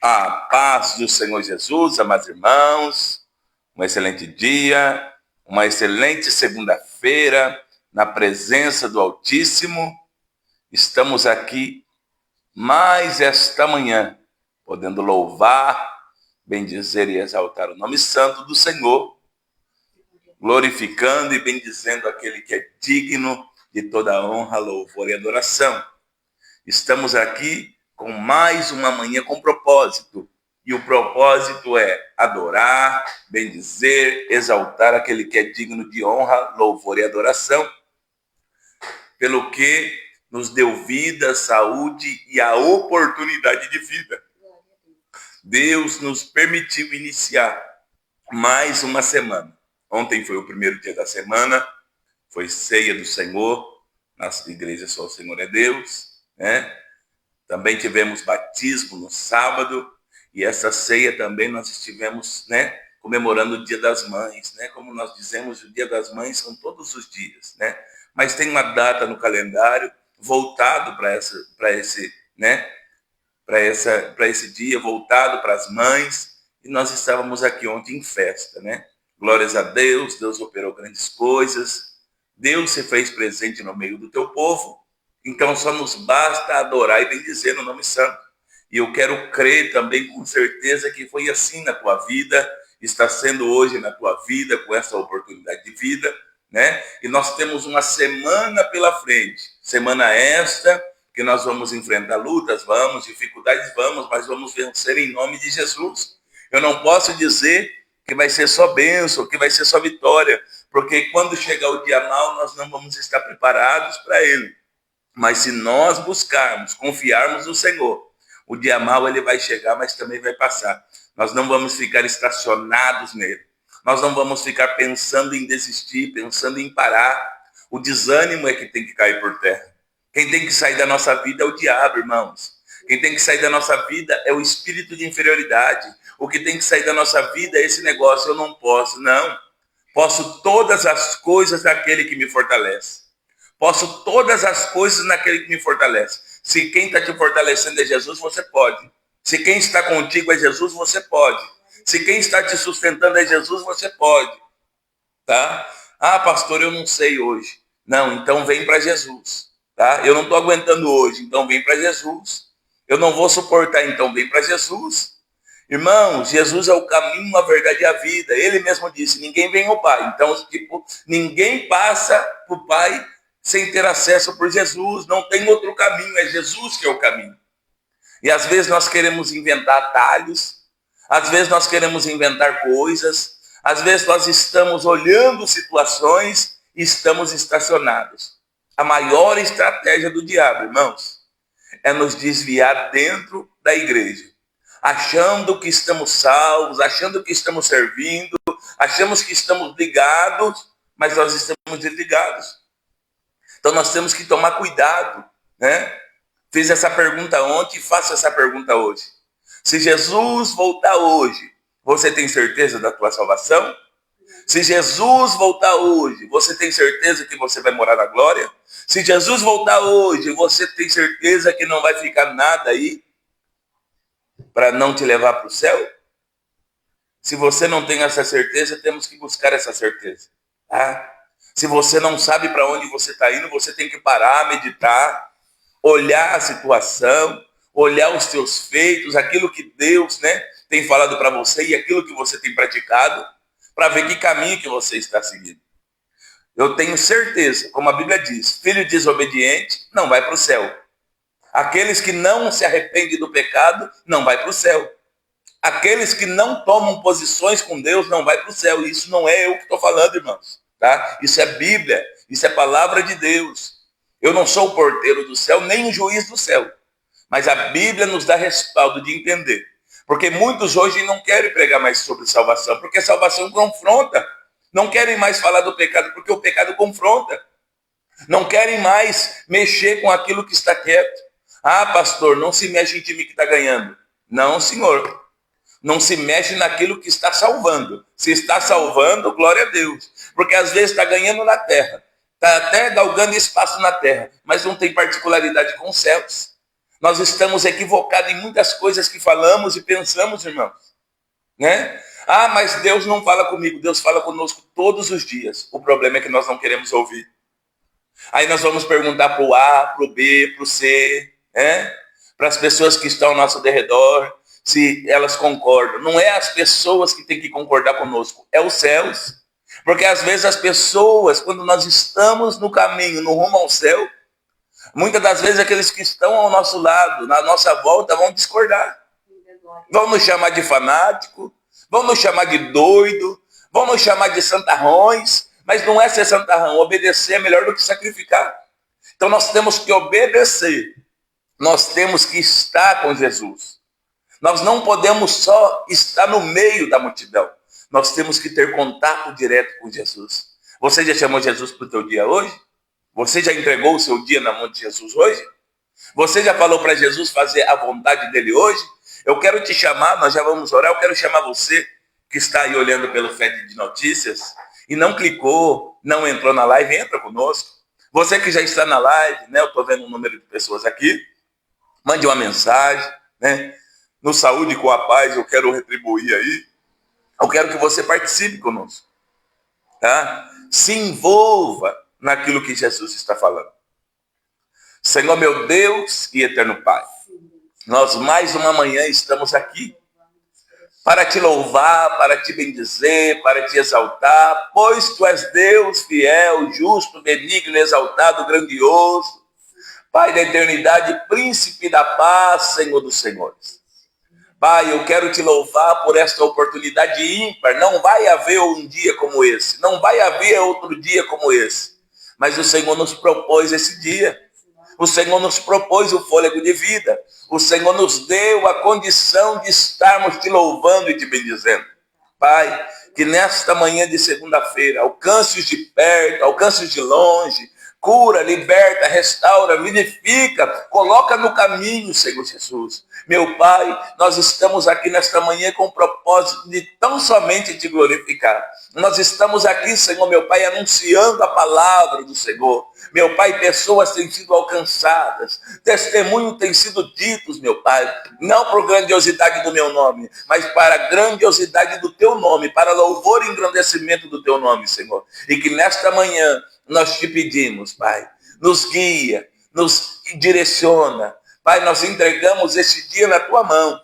A paz do Senhor Jesus, amados irmãos, um excelente dia, uma excelente segunda-feira, na presença do Altíssimo. Estamos aqui mais esta manhã, podendo louvar, bendizer e exaltar o nome santo do Senhor, glorificando e bendizendo aquele que é digno de toda honra, louvor e adoração. Estamos aqui com mais uma manhã com propósito. E o propósito é adorar, bendizer, exaltar aquele que é digno de honra, louvor e adoração, pelo que nos deu vida, saúde e a oportunidade de vida. Deus nos permitiu iniciar mais uma semana. Ontem foi o primeiro dia da semana, foi ceia do Senhor, nas igrejas só o Senhor é Deus, né? Também tivemos batismo no sábado, e essa ceia também nós estivemos, né, comemorando o Dia das Mães, né? Como nós dizemos, o Dia das Mães são todos os dias, né? Mas tem uma data no calendário voltado para esse, né, para esse dia, voltado para as mães, e nós estávamos aqui ontem em festa, né? Glórias a Deus, Deus operou grandes coisas, Deus se fez presente no meio do teu povo. Então só nos basta adorar e bendizer no nome santo. E eu quero crer também com certeza que foi assim na tua vida, está sendo hoje na tua vida, com essa oportunidade de vida, né? E nós temos uma semana pela frente, semana esta, que nós vamos enfrentar lutas, vamos, dificuldades, vamos, mas vamos vencer em nome de Jesus. Eu não posso dizer que vai ser só bênção, que vai ser só vitória, porque quando chegar o dia mau, nós não vamos estar preparados para ele. Mas se nós buscarmos, confiarmos no Senhor, o dia mau ele vai chegar, mas também vai passar. Nós não vamos ficar estacionados nele. Nós não vamos ficar pensando em desistir, pensando em parar. O desânimo é que tem que cair por terra. Quem tem que sair da nossa vida é o diabo, irmãos. Quem tem que sair da nossa vida é o espírito de inferioridade. O que tem que sair da nossa vida é esse negócio, eu não posso. Não. Posso todas as coisas daquele que me fortalece. Posso todas as coisas naquele que me fortalece. Se quem está te fortalecendo é Jesus, você pode. Se quem está contigo é Jesus, você pode. Se quem está te sustentando é Jesus, você pode. Tá? Ah, pastor, eu não sei hoje. Não, então vem para Jesus. Tá? Eu não estou aguentando hoje, então vem para Jesus. Eu não vou suportar, então vem para Jesus. Irmãos, Jesus é o caminho, a verdade e a vida. Ele mesmo disse, ninguém vem ao Pai. Então, tipo, ninguém passa para o Pai sem ter acesso por Jesus. Não tem outro caminho, é Jesus que é o caminho. E às vezes nós queremos inventar atalhos, às vezes nós queremos inventar coisas, às vezes nós estamos olhando situações e estamos estacionados. A maior estratégia do diabo, irmãos, é nos desviar dentro da igreja, achando que estamos salvos, achando que estamos servindo, achamos que estamos ligados, mas nós estamos desligados. Então nós temos que tomar cuidado, né? Fiz essa pergunta ontem e faço essa pergunta hoje. Se Jesus voltar hoje, você tem certeza da tua salvação? Se Jesus voltar hoje, você tem certeza que você vai morar na glória? Se Jesus voltar hoje, você tem certeza que não vai ficar nada aí para não te levar para o céu? Se você não tem essa certeza, temos que buscar essa certeza. Tá? Se você não sabe para onde você está indo, você tem que parar, meditar, olhar a situação, olhar os teus feitos, aquilo que Deus, né, tem falado para você e aquilo que você tem praticado, para ver que caminho que você está seguindo. Eu tenho certeza, como a Bíblia diz, filho desobediente não vai para o céu. Aqueles que não se arrependem do pecado não vai para o céu. Aqueles que não tomam posições com Deus não vai para o céu. Isso não é eu que estou falando, irmãos. Tá? Isso é Bíblia, isso é palavra de Deus. Eu não sou o porteiro do céu, nem o juiz do céu. Mas a Bíblia nos dá respaldo de entender. Porque muitos hoje não querem pregar mais sobre salvação, porque salvação confronta. Não querem mais falar do pecado, porque o pecado confronta. Não querem mais mexer com aquilo que está quieto. Ah, pastor, não se mexe em time que está ganhando. Não, senhor. Não se mexe naquilo que está salvando. Se está salvando, glória a Deus. Porque às vezes está ganhando na terra. Está até galgando espaço na terra. Mas não tem particularidade com os céus. Nós estamos equivocados em muitas coisas que falamos e pensamos, irmãos, né? Ah, mas Deus não fala comigo. Deus fala conosco todos os dias. O problema é que nós não queremos ouvir. Aí nós vamos perguntar para o A, para o B, para o C, né? Para as pessoas que estão ao nosso derredor, se elas concordam. Não é as pessoas que têm que concordar conosco, é os céus. Porque às vezes as pessoas, quando nós estamos no caminho, no rumo ao céu, muitas das vezes aqueles que estão ao nosso lado, na nossa volta, vão discordar. Vão nos chamar de fanático, vão nos chamar de doido, vão nos chamar de santarrões, mas não é ser santarrão. Obedecer é melhor do que sacrificar. Então nós temos que obedecer. Nós temos que estar com Jesus. Nós não podemos só estar no meio da multidão. Nós temos que ter contato direto com Jesus. Você já chamou Jesus para o teu dia hoje? Você já entregou o seu dia na mão de Jesus hoje? Você já falou para Jesus fazer a vontade dele hoje? Eu quero te chamar, nós já vamos orar, eu quero chamar você que está aí olhando pelo feed de notícias e não clicou, não entrou na live, entra conosco. Você que já está na live, né? Eu estou vendo um número de pessoas aqui, mande uma mensagem, né? No Saúde com a Paz, eu quero retribuir aí. Eu quero que você participe conosco, tá? Se envolva naquilo que Jesus está falando. Senhor meu Deus e eterno Pai, nós mais uma manhã estamos aqui para te louvar, para te bendizer, para te exaltar, pois tu és Deus fiel, justo, benigno, exaltado, grandioso, Pai da eternidade, príncipe da paz, Senhor dos senhores. Pai, eu quero te louvar por esta oportunidade ímpar. Não vai haver um dia como esse, não vai haver outro dia como esse, mas o Senhor nos propôs esse dia. O Senhor nos propôs o fôlego de vida. O Senhor nos deu a condição de estarmos te louvando e te bendizendo. Pai, que nesta manhã de segunda-feira, alcance-os de perto, alcance-os de longe, cura, liberta, restaura, vivifica, coloca no caminho, Senhor Jesus. Meu Pai, nós estamos aqui nesta manhã com o propósito de tão somente te glorificar. Nós estamos aqui, Senhor, meu Pai, anunciando a palavra do Senhor. Meu Pai, pessoas têm sido alcançadas, testemunhos têm sido ditos, meu Pai, não por grandiosidade do meu nome, mas para a grandiosidade do teu nome, para louvor e engrandecimento do teu nome, Senhor. E que nesta manhã nós te pedimos, Pai, nos guia, nos direciona. Pai, nós entregamos esse dia na tua mão.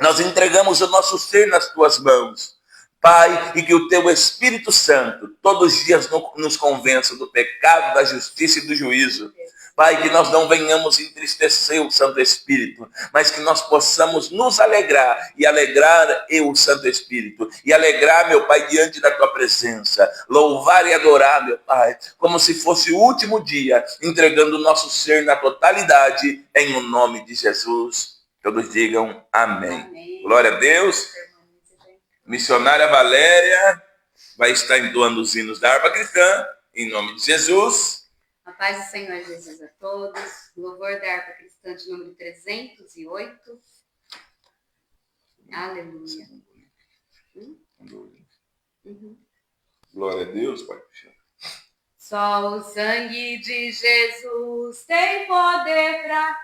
Nós entregamos o nosso ser nas tuas mãos. Pai, e que o teu Espírito Santo todos os dias nos convença do pecado, da justiça e do juízo. Pai, que nós não venhamos entristecer o Santo Espírito, mas que nós possamos nos alegrar e alegrar o Santo Espírito. E alegrar, meu Pai, diante da tua presença. Louvar e adorar, meu Pai, como se fosse o último dia, entregando o nosso ser na totalidade, em o nome de Jesus. Todos digam amém. Amém. Glória a Deus. Missionária Valéria vai estar entoando os hinos da harpa cristã, em nome de Jesus. A paz do Senhor Jesus a todos. Louvor da harpa cristã de número 308. Aleluia. Glória a Deus, Pai. Só o sangue de Jesus tem poder pra...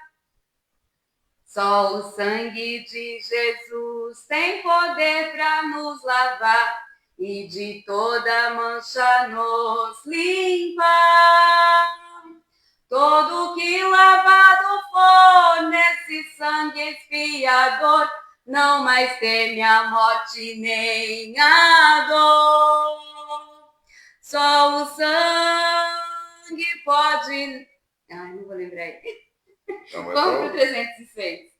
Só o sangue de Jesus tem poder para nos lavar e de toda mancha nos limpar. Todo que lavado for nesse sangue expiador, não mais teme a morte nem a dor. Só o sangue pode... Ai, não vou lembrar aí. Vamos para o 306.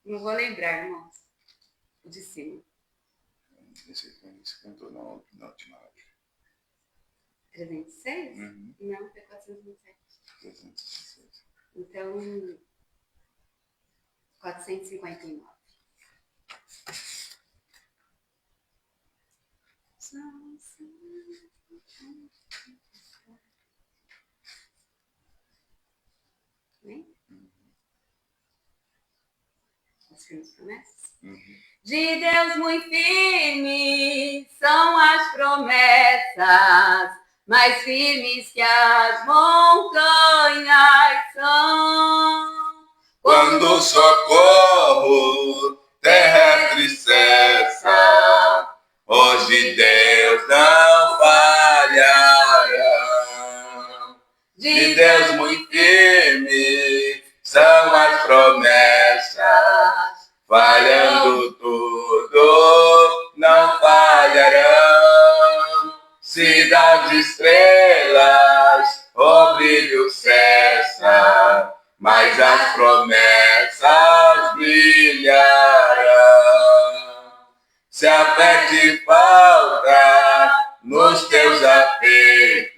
Não vou lembrar, irmãos. O de cima. Esse cantou na última live. 306? Uhum. Não, foi 427. 306. Então, 459. Né? As firmes promessas? De Deus muito firmes são as promessas, mais firmes que as montanhas são. quando o socorro terrestre cessa, hoje Deus não falhará. De Deus muito firme são as promessas, falhando tudo, não falharão. Se das estrelas o brilho cessa, mas as promessas brilharão. Se a fé te falta nos teus apertos,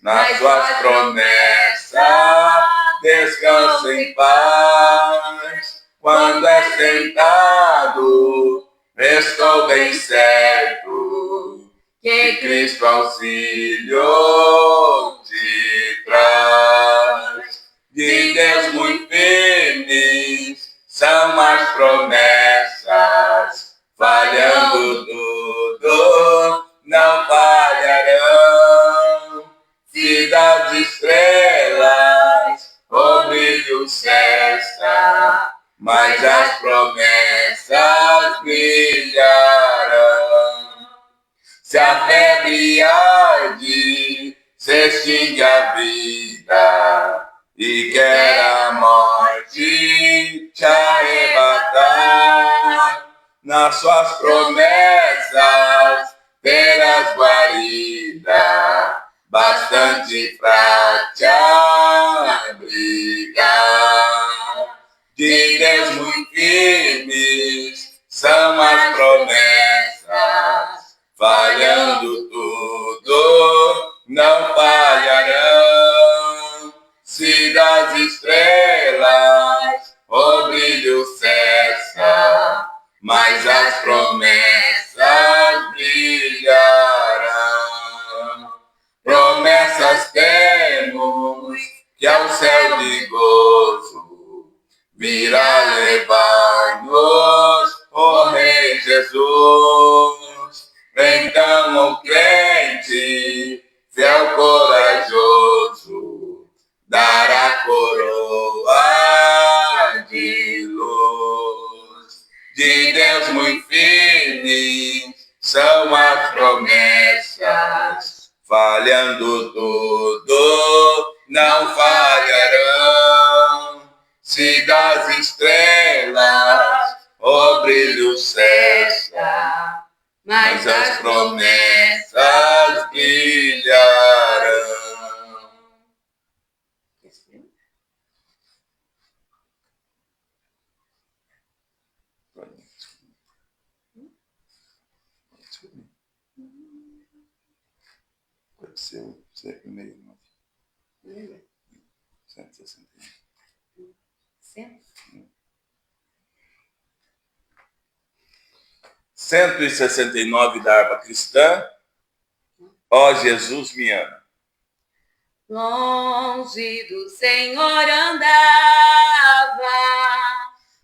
nas suas promessas descansa em paz. Quando é sentado, estou bem certo que Cristo auxílio te traz. De Deus muito firmes são as promessas, falhando tudo, não falharão. Se das estrelas o brilho cessa, mas as promessas brilharão. Se a febre arde, se extingue a vida, e quer a morte te arrebatar, nas suas promessas terás guarida, bastante pra te abrigar. De Deus muito firmes são as promessas, falhando tudo, não falharão. Se das estrelas o brilho cessa, mas as promessas brilharão. Promessas temos que ao céu de gozo virá levar-nos o Rei Jesus. Então o crente, fiel corajoso, dará coroa de luz. De Deus muito firme são as promessas, falhando tudo, não falharão. Se das estrelas o brilho cessa, mas as promessas brilharão. Pode ser o 6,5. 161. 169 da harpa cristã. Ó Jesus me ama. Longe do Senhor andava,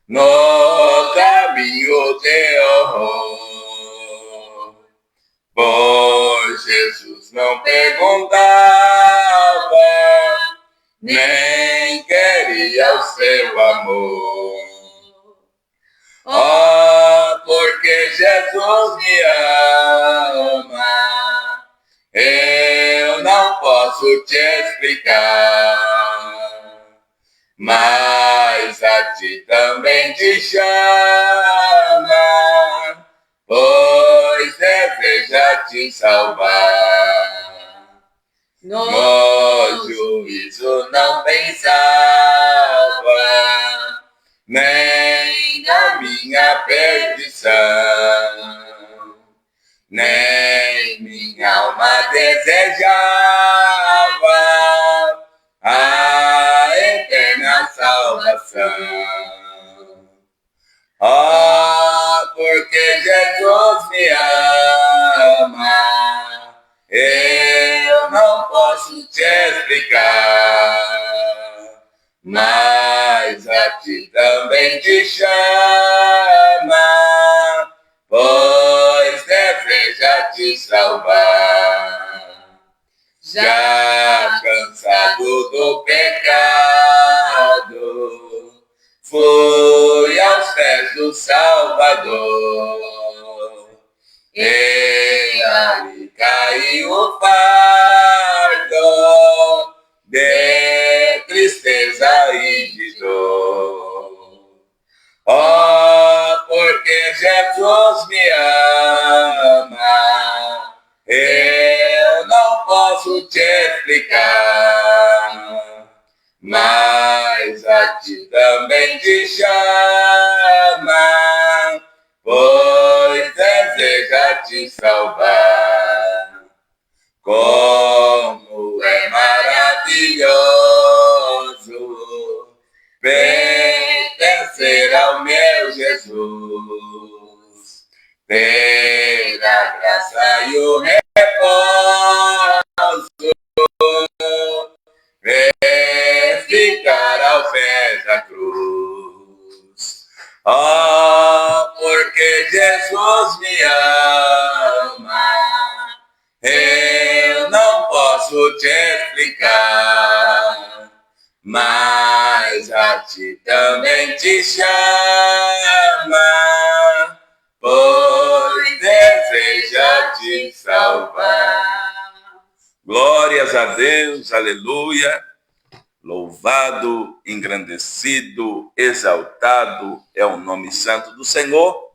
no caminho de horror, pois Jesus não perguntava, nem queria o seu amor. Oh, porque Jesus me ama, eu não posso te explicar, mas a ti também te chama, pois deseja te salvar. No juízo não pensava, nem na minha perdição, nem minha alma desejava a eterna salvação. Oh, porque Jesus me ama, eu não posso te explicar, mas a ti também te chama, pois deseja te salvar. Já cansado do pecado, foi aos pés do Salvador. E ali caiu o fardo de tristeza e de dor. Oh, porque Jesus me ama, eu não posso te explicar, mas a ti também te chama, pois deseja te salvar. Como é maravilhoso pertencer ao meu Jesus, ter a graça e o repouso, ficar ao pé da cruz. Oh, porque Jesus me ama, eu não posso te explicar, mas a ti também te chama, pois deseja te salvar. Glórias a Deus, aleluia. Louvado, engrandecido, exaltado é o nome santo do Senhor.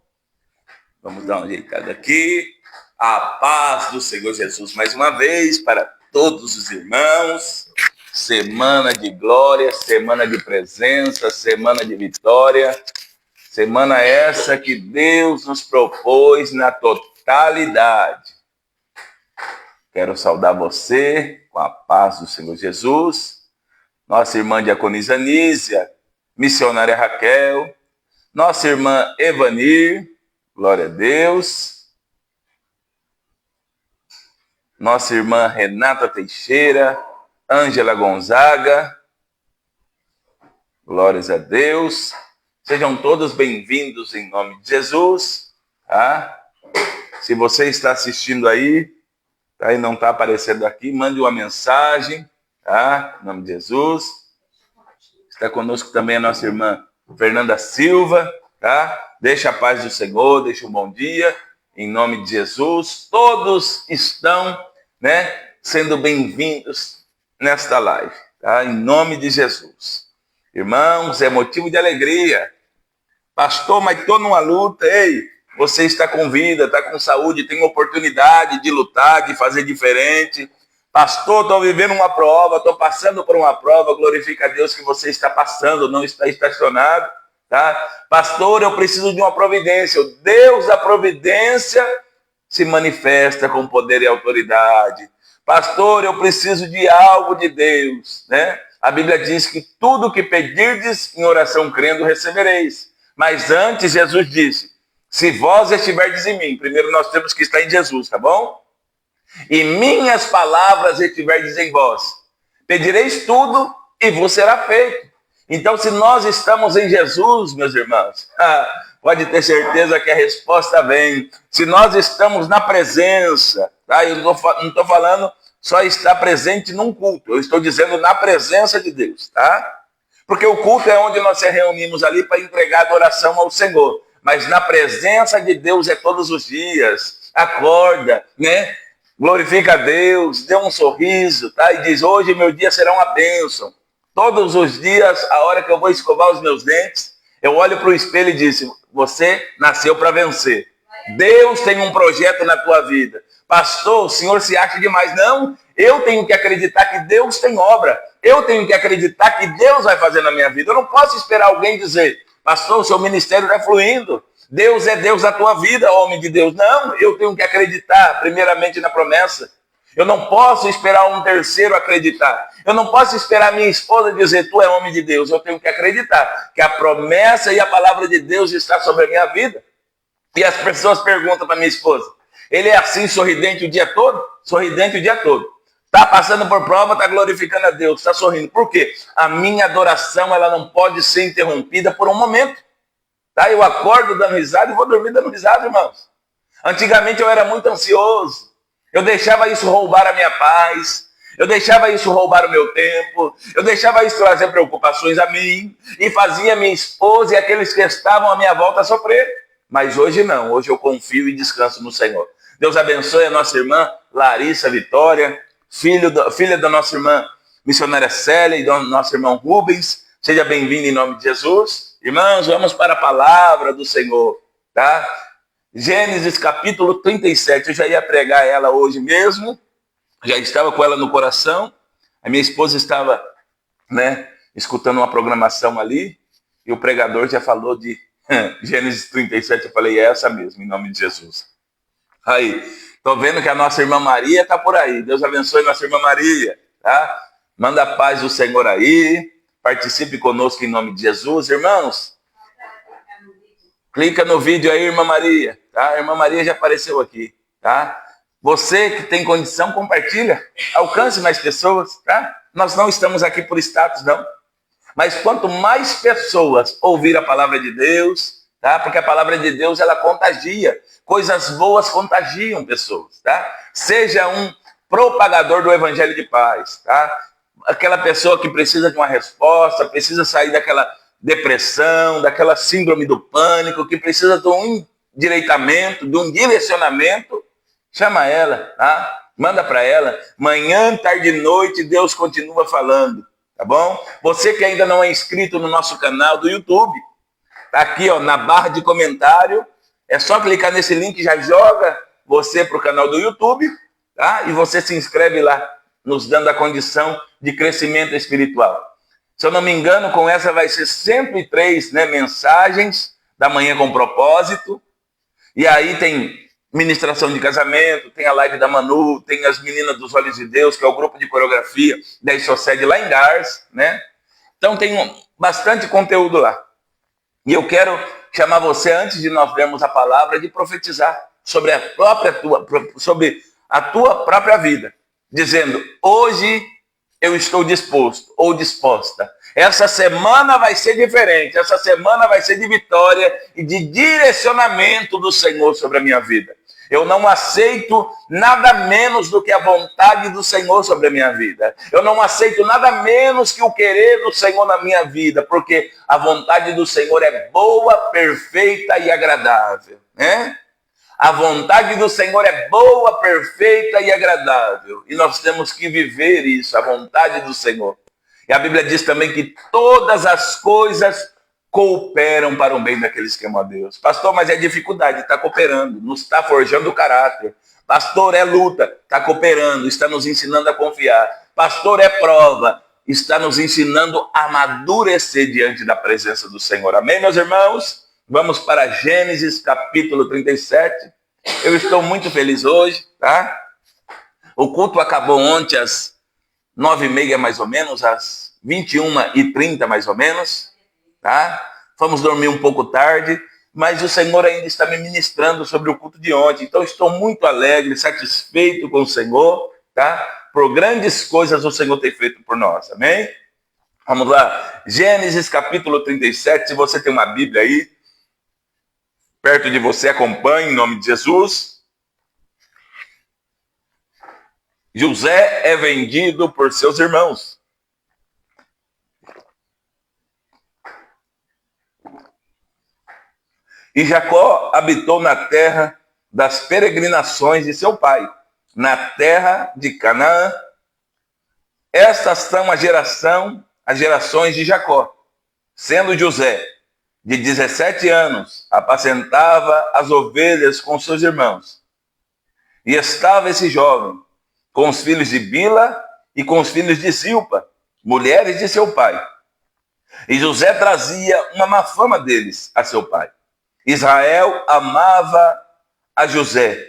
Vamos dar uma ajeitada aqui. A paz do Senhor Jesus mais uma vez para todos os irmãos. Semana de glória, semana de presença, semana de vitória. Semana essa que Deus nos propôs na totalidade. Quero saudar você com a paz do Senhor Jesus. Nossa irmã diaconisa Nísia, missionária Raquel, nossa irmã Evanir, glória a Deus. Nossa irmã Renata Teixeira, Ângela Gonzaga, glórias a Deus. Sejam todos bem-vindos em nome de Jesus. Tá? Se você está assistindo aí, tá, e não está aparecendo aqui, mande uma mensagem. Tá? Em nome de Jesus. Está conosco também a nossa irmã Fernanda Silva. Tá? Deixa a paz do Senhor, deixa um bom dia. Em nome de Jesus. Todos estão, né, sendo bem-vindos nesta live. Tá? Em nome de Jesus. Irmãos, é motivo de alegria. Pastor, mas estou numa luta. Ei, você está com vida, está com saúde, tem oportunidade de lutar, de fazer diferente. Pastor, estou vivendo uma prova, estou passando por uma prova, glorifica a Deus que você está passando, não está estacionado, tá? Pastor, eu preciso de uma providência. O Deus da providência se manifesta com poder e autoridade. Pastor, eu preciso de algo de Deus, né? A Bíblia diz que tudo que pedirdes em oração crendo recebereis. Mas antes Jesus disse, se vós estiverdes em mim, primeiro nós temos que estar em Jesus, tá bom? E minhas palavras estiverdes em vós. Pedireis tudo e vos será feito. Então, se nós estamos em Jesus, meus irmãos, pode ter certeza que a resposta vem. Se nós estamos na presença, tá? Eu não estou falando só estar presente num culto. Eu estou dizendo na presença de Deus, tá? Porque o culto é onde nós se reunimos ali para entregar adoração ao Senhor. Mas na presença de Deus é todos os dias. Acorda, né? Glorifica a Deus, dê um sorriso, tá? E diz, hoje meu dia será uma bênção. Todos os dias, a hora que eu vou escovar os meus dentes, eu olho para o espelho e disse, você nasceu para vencer. Deus tem um projeto na tua vida. Pastor, o senhor se acha demais. Não, eu tenho que acreditar que Deus tem obra. Eu tenho que acreditar que Deus vai fazer na minha vida. Eu não posso esperar alguém dizer, pastor, o seu ministério está fluindo. Deus é Deus na tua vida, homem de Deus. Não, eu tenho que acreditar primeiramente na promessa. Eu não posso esperar um terceiro acreditar. Eu não posso esperar minha esposa dizer, tu é homem de Deus. Eu tenho que acreditar que a promessa e a palavra de Deus está sobre a minha vida. E as pessoas perguntam para minha esposa, ele é assim sorridente o dia todo? Sorridente o dia todo. Está passando por prova, está glorificando a Deus, está sorrindo. Por quê? A minha adoração ela não pode ser interrompida por um momento. Tá? Eu acordo dando risada e vou dormir dando risada, irmãos. Antigamente eu era muito ansioso. Eu deixava isso roubar a minha paz. Eu deixava isso roubar o meu tempo, eu deixava isso trazer preocupações a mim, e fazia minha esposa e aqueles que estavam à minha volta sofrer. Mas hoje não, hoje eu confio e descanso no Senhor. Deus abençoe a nossa irmã Larissa Vitória, filha da nossa irmã missionária Célia e do nosso irmão Rubens. Seja bem-vindo em nome de Jesus. Irmãos, vamos para a palavra do Senhor, tá? Gênesis capítulo 37, eu já ia pregar ela hoje mesmo, já estava com ela no coração. A minha esposa estava, escutando uma programação ali, e o pregador já falou de Gênesis 37, eu falei, é essa mesmo, em nome de Jesus. Aí, tô vendo que a nossa irmã Maria está por aí. Deus abençoe nossa irmã Maria, tá? Manda a paz do Senhor aí, participe conosco em nome de Jesus. Irmãos, clica no vídeo aí, irmã Maria, tá? A irmã Maria já apareceu aqui, tá? Você que tem condição, compartilha, alcance mais pessoas, tá? Nós não estamos aqui por status, não. Mas quanto mais pessoas ouvir a palavra de Deus, tá? Porque a palavra de Deus, ela contagia. Coisas boas contagiam pessoas, tá? Seja um propagador do evangelho de paz, tá? Aquela pessoa que precisa de uma resposta, precisa sair daquela depressão, daquela síndrome do pânico, que precisa de um endireitamento, de um direcionamento, chama ela, tá? Manda para ela. Manhã, tarde e noite, Deus continua falando, tá bom? Você que ainda não é inscrito no nosso canal do YouTube, tá aqui, ó, na barra de comentário, é só clicar nesse link, já joga você para o canal do YouTube, tá? E você se inscreve lá, nos dando a condição de crescimento espiritual. Se eu não me engano, com essa vai ser 103 mensagens da Manhã com Propósito. E aí tem ministração de casamento, tem a live da Manu, tem as meninas dos Olhos de Deus, que é o grupo de coreografia da Isoced lá em Gars, né? Então tem bastante conteúdo lá. E eu quero chamar você, antes de nós vermos a palavra, de profetizar sobre a tua própria vida, dizendo, hoje eu estou disposto ou disposta. Essa semana vai ser diferente, essa semana vai ser de vitória e de direcionamento do Senhor sobre a minha vida. Eu não aceito nada menos do que a vontade do Senhor sobre a minha vida. Eu não aceito nada menos que o querer do Senhor na minha vida, porque a vontade do Senhor é boa, perfeita e agradável, né? A vontade do Senhor é boa, perfeita e agradável. E nós temos que viver isso, a vontade do Senhor. E a Bíblia diz também que todas as coisas cooperam para o bem daqueles que amam a Deus. Pastor, mas é dificuldade, está cooperando, nos está forjando o caráter. Pastor, é luta, está cooperando, está nos ensinando a confiar. Pastor, é prova, está nos ensinando a amadurecer diante da presença do Senhor. Amém, meus irmãos? Vamos para Gênesis capítulo 37. Eu estou muito feliz hoje, tá? O culto acabou ontem às 9h30 mais ou menos, às 21h30 mais ou menos, tá? Fomos dormir um pouco tarde, mas o Senhor ainda está me ministrando sobre o culto de ontem. Então estou muito alegre, satisfeito com o Senhor, tá? Por grandes coisas o Senhor tem feito por nós, amém? Vamos lá, Gênesis capítulo 37, se você tem uma Bíblia aí, perto de você, acompanhe em nome de Jesus. José é vendido por seus irmãos. E Jacó habitou na terra das peregrinações de seu pai, na terra de Canaã. Estas são as gerações de Jacó, sendo José de 17 anos, apacentava as ovelhas com seus irmãos. E estava esse jovem com os filhos de Bila e com os filhos de Zilpa, mulheres de seu pai. E José trazia uma má fama deles a seu pai. Israel amava a José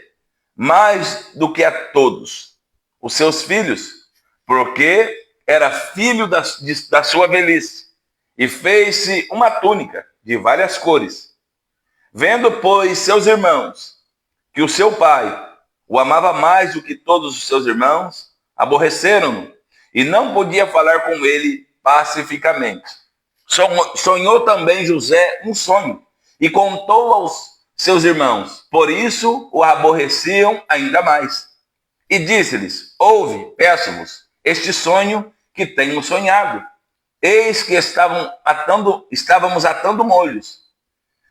mais do que a todos os seus filhos, porque era filho da sua velhice, e fez-se uma túnica de várias cores. Vendo, pois, seus irmãos, que o seu pai o amava mais do que todos os seus irmãos, aborreceram-no, e não podia falar com ele pacificamente. Sonhou também José um sonho, e contou aos seus irmãos, por isso o aborreciam ainda mais. E disse-lhes, ouve, peço-vos, este sonho que tenho sonhado. Eis que estávamos atando molhos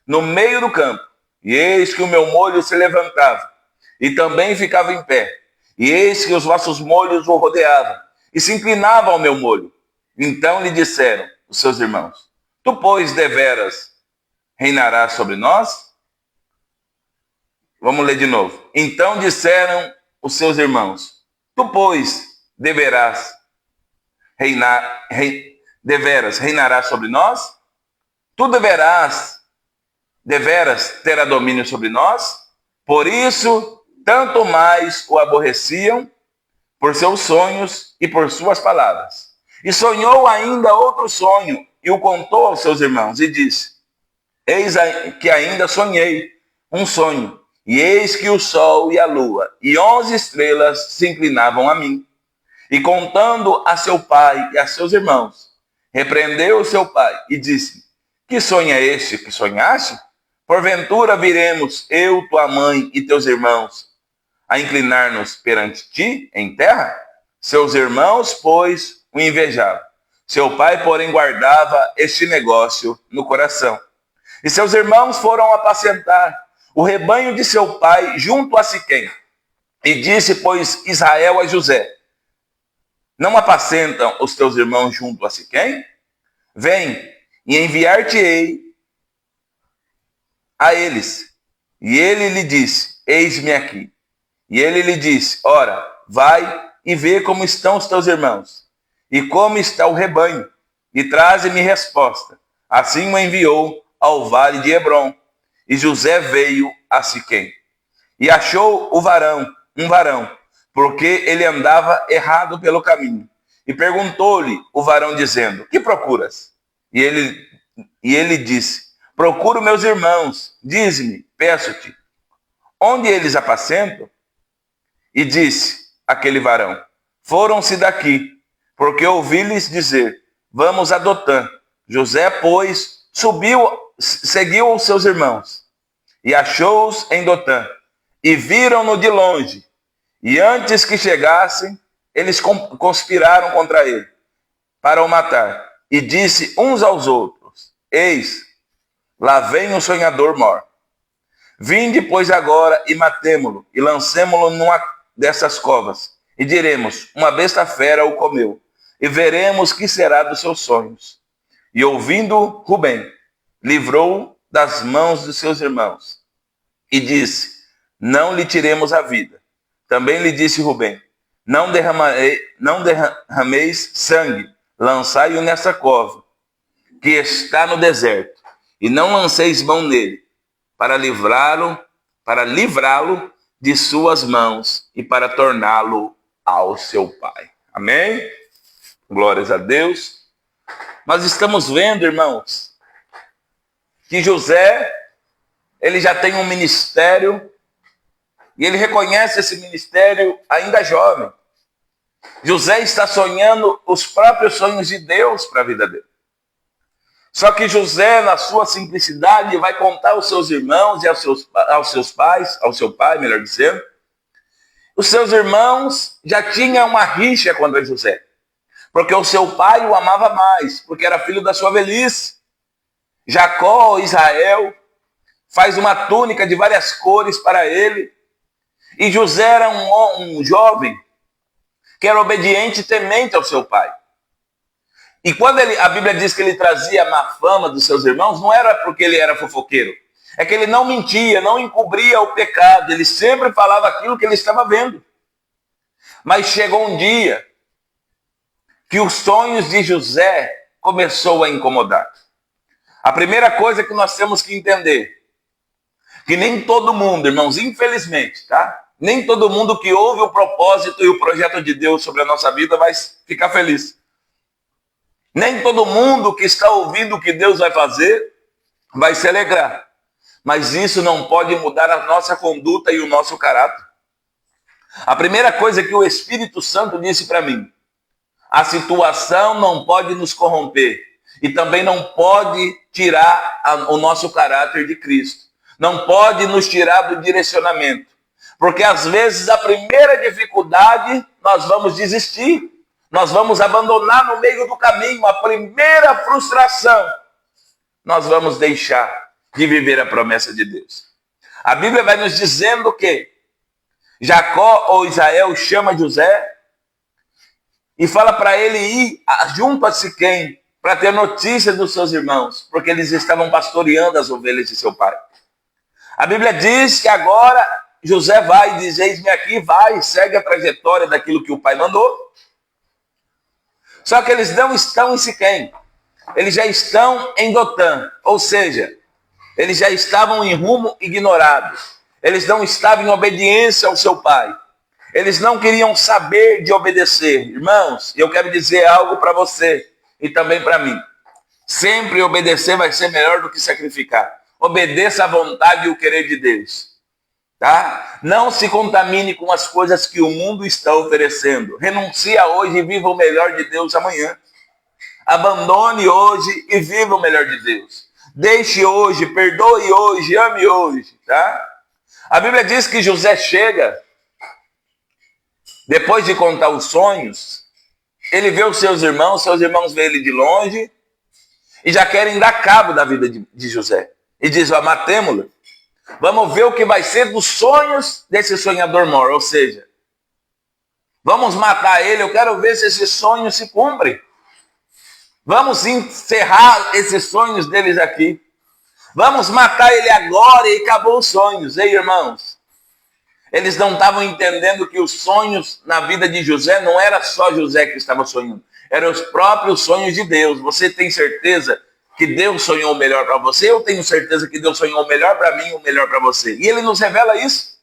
no meio do campo, e eis que o meu molho se levantava, e também ficava em pé, e eis que os vossos molhos o rodeavam, e se inclinavam ao meu molho. Então lhe disseram os seus irmãos: tu, pois, deveras reinarás sobre nós? Vamos ler de novo. Então disseram os seus irmãos: tu, pois, deveras reinarás sobre nós? Tu deveras ter domínio sobre nós? Por isso, tanto mais o aborreciam por seus sonhos e por suas palavras. E sonhou ainda outro sonho, e o contou aos seus irmãos, e disse: eis que ainda sonhei um sonho, e eis que o sol e a lua e 11 estrelas se inclinavam a mim. E contando a seu pai e a seus irmãos, repreendeu o seu pai e disse: que sonho é este que sonhaste? Porventura viremos eu, tua mãe e teus irmãos a inclinar-nos perante ti em terra? Seus irmãos, pois, o invejavam. Seu pai, porém, guardava este negócio no coração. E seus irmãos foram apacentar o rebanho de seu pai junto a Siquém. E disse, pois, Israel a José: não apacentam os teus irmãos junto a Siquém? Vem, e enviar-te-ei a eles. E ele lhe disse: eis-me aqui. E ele lhe disse: ora, vai e vê como estão os teus irmãos, e como está o rebanho, e traze-me resposta. Assim o enviou ao vale de Hebrom. E José veio a Siquém. E achou um varão, porque ele andava errado pelo caminho. E perguntou-lhe o varão, dizendo: que procuras? E ele disse: procuro meus irmãos. Dize-me, peço-te, onde eles apacentam? E disse aquele varão: foram-se daqui, porque ouvi-lhes dizer: vamos a Dotã. José, pois, seguiu os seus irmãos, e achou-os em Dotã, e viram-no de longe. E antes que chegassem, eles conspiraram contra ele, para o matar. E disse uns aos outros: eis, lá vem o sonhador mor. Vinde, pois, agora, e matemo-lo, e lancemo-lo numa dessas covas. E diremos: uma besta fera o comeu, e veremos que será dos seus sonhos. E ouvindo Rubem, livrou das mãos dos seus irmãos, e disse: não lhe tiremos a vida. Também lhe disse Rubem: não derrameis sangue, lançai-o nessa cova, que está no deserto, e não lanceis mão nele, para livrá-lo de suas mãos e para torná-lo ao seu pai. Amém? Glórias a Deus. Nós estamos vendo, irmãos, que José, ele já tem um ministério, e ele reconhece esse ministério ainda jovem. José está sonhando os próprios sonhos de Deus para a vida dele. Só que José, na sua simplicidade, vai contar aos seus irmãos e ao seu pai, melhor dizendo. Os seus irmãos já tinham uma rixa contra José, porque o seu pai o amava mais, porque era filho da sua velhice. Jacó, Israel, faz uma túnica de várias cores para ele. E José era um jovem que era obediente e temente ao seu pai. E quando a Bíblia diz que ele trazia a má fama dos seus irmãos, não era porque ele era fofoqueiro. É que ele não mentia, não encobria o pecado. Ele sempre falava aquilo que ele estava vendo. Mas chegou um dia que os sonhos de José começou a incomodar. A primeira coisa que nós temos que entender, que nem todo mundo, irmãos, infelizmente, tá? Nem todo mundo que ouve o propósito e o projeto de Deus sobre a nossa vida vai ficar feliz. Nem todo mundo que está ouvindo o que Deus vai fazer vai se alegrar. Mas isso não pode mudar a nossa conduta e o nosso caráter. A primeira coisa que o Espírito Santo disse para mim: a situação não pode nos corromper e também não pode tirar o nosso caráter de Cristo. Não pode nos tirar do direcionamento. Porque às vezes a primeira dificuldade nós vamos desistir. nós vamos abandonar no meio do caminho a primeira frustração, nós vamos deixar de viver a promessa de Deus. A Bíblia vai nos dizendo que Jacó ou Israel chama José e fala para ele ir junto a Siquém para ter notícia dos seus irmãos, porque eles estavam pastoreando as ovelhas de seu pai. A Bíblia diz que agora José vai e diz: eis-me aqui, vai, segue a trajetória daquilo que o pai mandou. Só que eles não estão em Siquém, eles já estão em Dotã, ou seja, eles já estavam em rumo ignorado, eles não estavam em obediência ao seu pai, eles não queriam saber de obedecer. Irmãos, eu quero dizer algo para você e também para mim: sempre obedecer vai ser melhor do que sacrificar. Obedeça à vontade e o querer de Deus. Tá? Não se contamine com as coisas que o mundo está oferecendo. Renuncie hoje e viva o melhor de Deus amanhã. Abandone hoje e viva o melhor de Deus. Deixe hoje, perdoe hoje, ame hoje. Tá? A Bíblia diz que José chega, depois de contar os sonhos, ele vê os seus irmãos veem ele de longe e já querem dar cabo da vida de José. E diz: ó, matemo-lo. Vamos ver o que vai ser dos sonhos desse sonhador mor. Ou seja, vamos matar ele, eu quero ver se esses sonhos se cumprem. Vamos encerrar esses sonhos deles aqui. Vamos matar ele agora e acabou os sonhos. Ei, irmãos, eles não estavam entendendo que os sonhos na vida de José não era só José que estava sonhando. Eram os próprios sonhos de Deus. Você tem certeza que Deus sonhou o melhor para você? Eu tenho certeza que Deus sonhou o melhor para mim e o melhor para você. E Ele nos revela isso.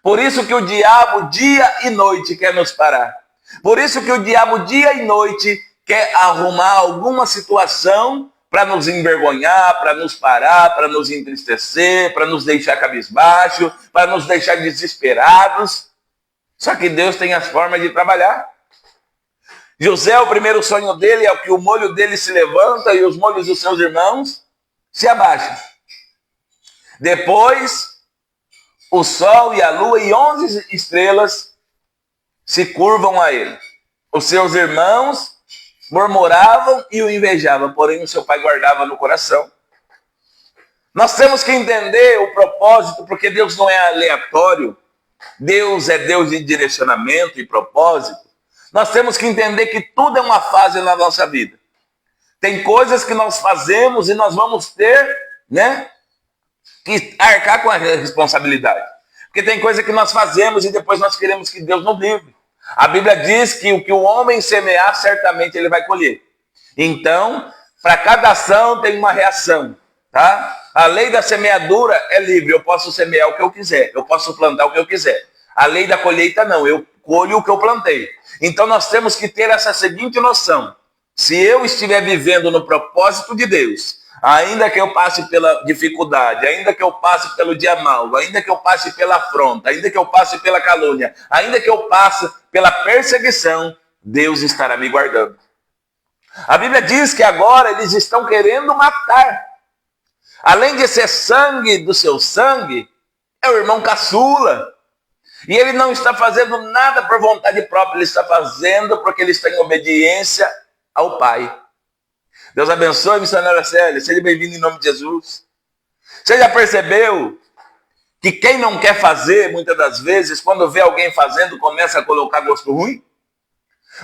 Por isso que o diabo dia e noite quer nos parar. Por isso que o diabo dia e noite quer arrumar alguma situação para nos envergonhar, para nos parar, para nos entristecer, para nos deixar cabisbaixo, para nos deixar desesperados. Só que Deus tem as formas de trabalhar. José, o primeiro sonho dele é que o molho dele se levanta e os molhos dos seus irmãos se abaixam. Depois, o sol e a lua e 11 estrelas se curvam a ele. Os seus irmãos murmuravam e o invejavam, porém o seu pai guardava no coração. Nós temos que entender o propósito, porque Deus não é aleatório. Deus é Deus de direcionamento e propósito. Nós temos que entender que tudo é uma fase na nossa vida. Tem coisas que nós fazemos e nós vamos ter, que arcar com a responsabilidade. Porque tem coisa que nós fazemos e depois nós queremos que Deus nos livre. A Bíblia diz que o que o homem semear, certamente ele vai colher. Então, para cada ação tem uma reação. Tá? A lei da semeadura é livre. Eu posso semear o que eu quiser. Eu posso plantar o que eu quiser. A lei da colheita não. Eu colho o que eu plantei. Então nós temos que ter essa seguinte noção: se eu estiver vivendo no propósito de Deus, ainda que eu passe pela dificuldade, ainda que eu passe pelo dia mau, ainda que eu passe pela afronta, ainda que eu passe pela calúnia, ainda que eu passe pela perseguição, Deus estará me guardando. A Bíblia diz que agora eles estão querendo matar. Além de ser sangue do seu sangue, é o irmão caçula. E ele não está fazendo nada por vontade própria, ele está fazendo porque ele está em obediência ao Pai. Deus abençoe, missionária Célia. Seja bem-vindo em nome de Jesus. Você já percebeu que quem não quer fazer, muitas das vezes, quando vê alguém fazendo, começa a colocar gosto ruim?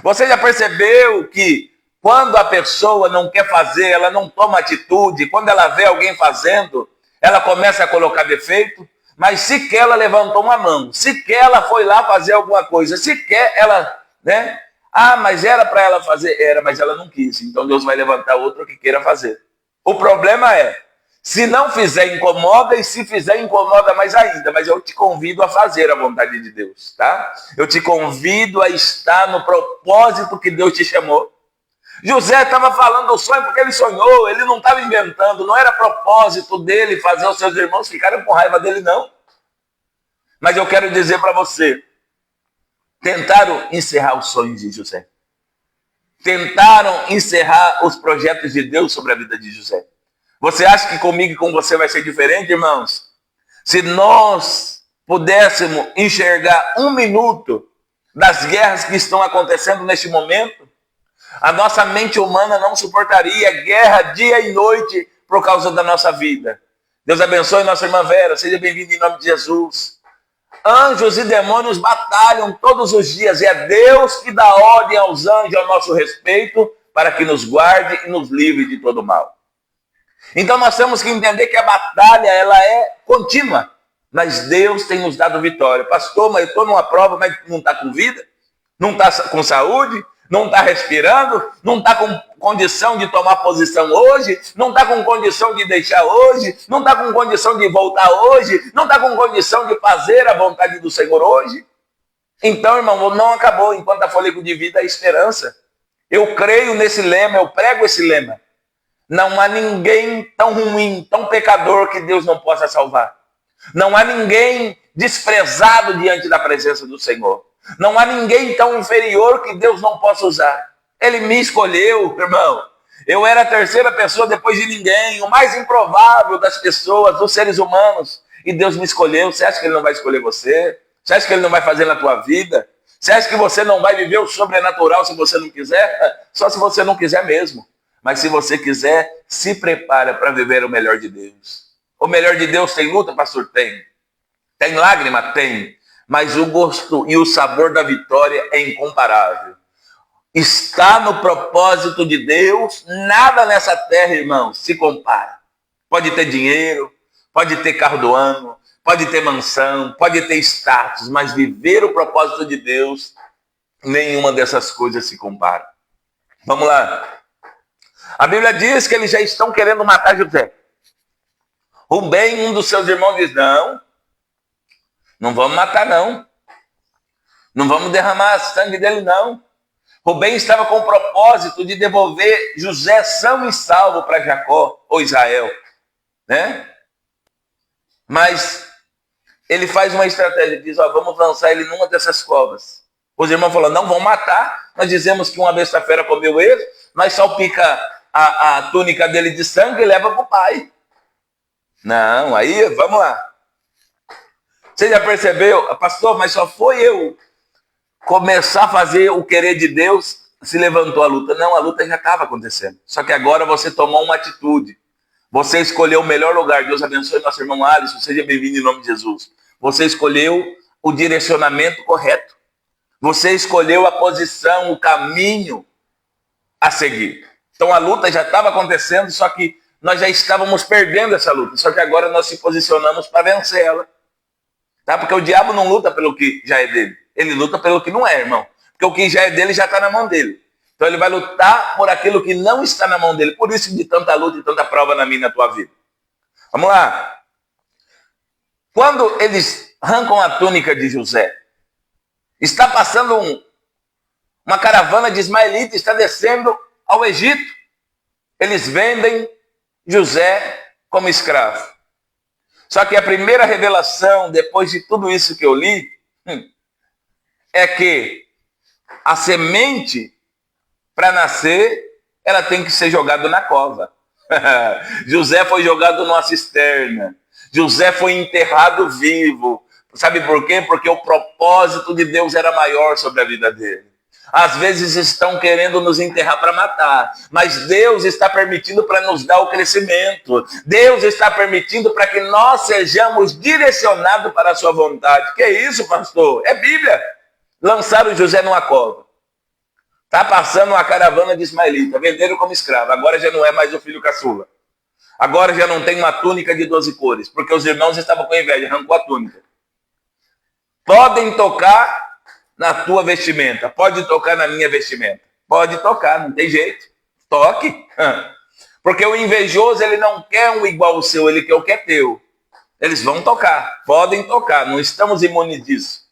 Você já percebeu que quando a pessoa não quer fazer, ela não toma atitude, quando ela vê alguém fazendo, ela começa a colocar defeito? Mas sequer ela levantou uma mão, sequer ela foi lá fazer alguma coisa, sequer ela, mas era para ela fazer, era, mas ela não quis. Então Deus vai levantar outro que queira fazer. O problema é, se não fizer incomoda, e se fizer incomoda mais ainda. Mas eu te convido a fazer a vontade de Deus, tá? Eu te convido a estar no propósito que Deus te chamou. José estava falando do sonho porque ele sonhou, ele não estava inventando, não era propósito dele fazer os seus irmãos ficarem com raiva dele, não. Mas eu quero dizer para você, tentaram encerrar os sonhos de José. Tentaram encerrar os projetos de Deus sobre a vida de José. Você acha que comigo e com você vai ser diferente, irmãos? Se nós pudéssemos enxergar um minuto das guerras que estão acontecendo neste momento. A nossa mente humana não suportaria guerra dia e noite por causa da nossa vida. Deus abençoe nossa irmã Vera, seja bem-vinda em nome de Jesus. Anjos e demônios batalham todos os dias e é Deus que dá ordem aos anjos ao nosso respeito para que nos guarde e nos livre de todo mal. Então nós temos que entender que a batalha ela é contínua, mas Deus tem nos dado vitória. Pastor, mas eu estou numa prova, mas não está com vida, não está com saúde, não está respirando, não está com condição de tomar posição hoje, não está com condição de deixar hoje, não está com condição de voltar hoje, não está com condição de fazer a vontade do Senhor hoje. Então, irmão, não acabou. Enquanto há fôlego de vida, há esperança. Eu creio nesse lema, eu prego esse lema. Não há ninguém tão ruim, tão pecador que Deus não possa salvar. Não há ninguém desprezado diante da presença do Senhor. Não há ninguém tão inferior que Deus não possa usar. Ele me escolheu, irmão. Eu era a terceira pessoa depois de ninguém, o mais improvável das pessoas, dos seres humanos. E Deus me escolheu. Você acha que Ele não vai escolher você? Você acha que Ele não vai fazer na tua vida? Você acha que você não vai viver o sobrenatural se você não quiser? Só se você não quiser mesmo. Mas se você quiser, se prepara para viver o melhor de Deus. O melhor de Deus tem luta, pastor? Tem. Tem lágrima? Tem. Mas o gosto e o sabor da vitória é incomparável. Está no propósito de Deus, nada nessa terra, irmão, se compara. Pode ter dinheiro, pode ter carro do ano, pode ter mansão, pode ter status, mas viver o propósito de Deus, nenhuma dessas coisas se compara. Vamos lá. A Bíblia diz que eles já estão querendo matar José. Rubem, um dos seus irmãos, diz, não vamos matar não. Não vamos derramar sangue dele não. Rubem estava com o propósito de devolver José são e salvo para Jacó ou Israel. Né? Mas ele faz uma estratégia, diz, vamos lançar ele numa dessas covas. Os irmãos falaram, não vão matar, nós dizemos que uma besta-fera comeu ele, nós salpica a túnica dele de sangue e leva para o pai. Não, aí vamos lá. Você já percebeu, pastor, mas só foi eu começar a fazer o querer de Deus, se levantou a luta. Não, a luta já estava acontecendo. Só que agora você tomou uma atitude. Você escolheu o melhor lugar. Deus abençoe nosso irmão Alisson, seja bem-vindo em nome de Jesus. Você escolheu o direcionamento correto. Você escolheu a posição, o caminho a seguir. Então a luta já estava acontecendo, só que nós já estávamos perdendo essa luta. Só que agora nós se posicionamos para vencer ela. Tá? Porque o diabo não luta pelo que já é dele. Ele luta pelo que não é, irmão. Porque o que já é dele já está na mão dele. Então ele vai lutar por aquilo que não está na mão dele. Por isso de tanta luta e tanta prova na minha e na tua vida. Vamos lá. Quando eles arrancam a túnica de José, está passando uma caravana de ismaelitas, está descendo ao Egito. Eles vendem José como escravo. Só que a primeira revelação, depois de tudo isso que eu li, é que a semente, para nascer, ela tem que ser jogada na cova. José foi jogado numa cisterna. José foi enterrado vivo. Sabe por quê? Porque o propósito de Deus era maior sobre a vida dele. Às vezes estão querendo nos enterrar para matar, mas Deus está permitindo para nos dar o crescimento. Deus está permitindo para que nós sejamos direcionados para a sua vontade. Que é isso, pastor? É Bíblia. Lançaram José numa cova. Está passando uma caravana de ismaelita, venderam como escravo. Agora já não é mais o filho caçula. Agora já não tem uma túnica de 12 cores, porque os irmãos estavam com inveja, arrancou a túnica. Podem tocar na tua vestimenta, pode tocar na minha vestimenta. Pode tocar, não tem jeito. Toque. Porque o invejoso, ele não quer um igual ao seu, ele quer o que é teu. Eles vão tocar, podem tocar, não estamos imunes disso.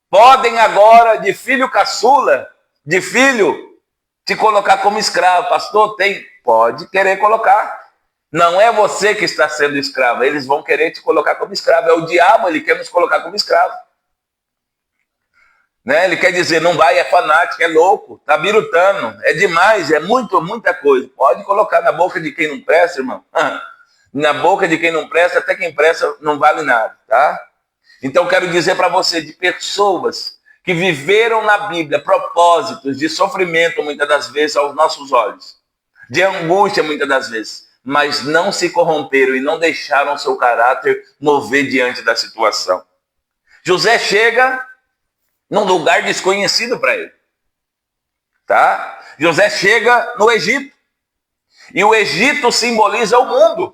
Podem agora, de filho caçula, de filho, te colocar como escravo. Pastor, tem? Pode querer colocar. Não é você que está sendo escravo, eles vão querer te colocar como escravo. É o diabo, ele quer nos colocar como escravo. Né? Ele quer dizer, não vai, é fanático, é louco, tá birutando, é demais, é muita coisa. Pode colocar na boca de quem não presta, irmão. Na boca de quem não presta, até quem presta não vale nada, tá? Então quero dizer para você, de pessoas que viveram na Bíblia propósitos de sofrimento, muitas das vezes, aos nossos olhos, de angústia, muitas das vezes, mas não se corromperam e não deixaram seu caráter mover diante da situação. José chega num lugar desconhecido para ele. Tá? José chega no Egito. E o Egito simboliza o mundo.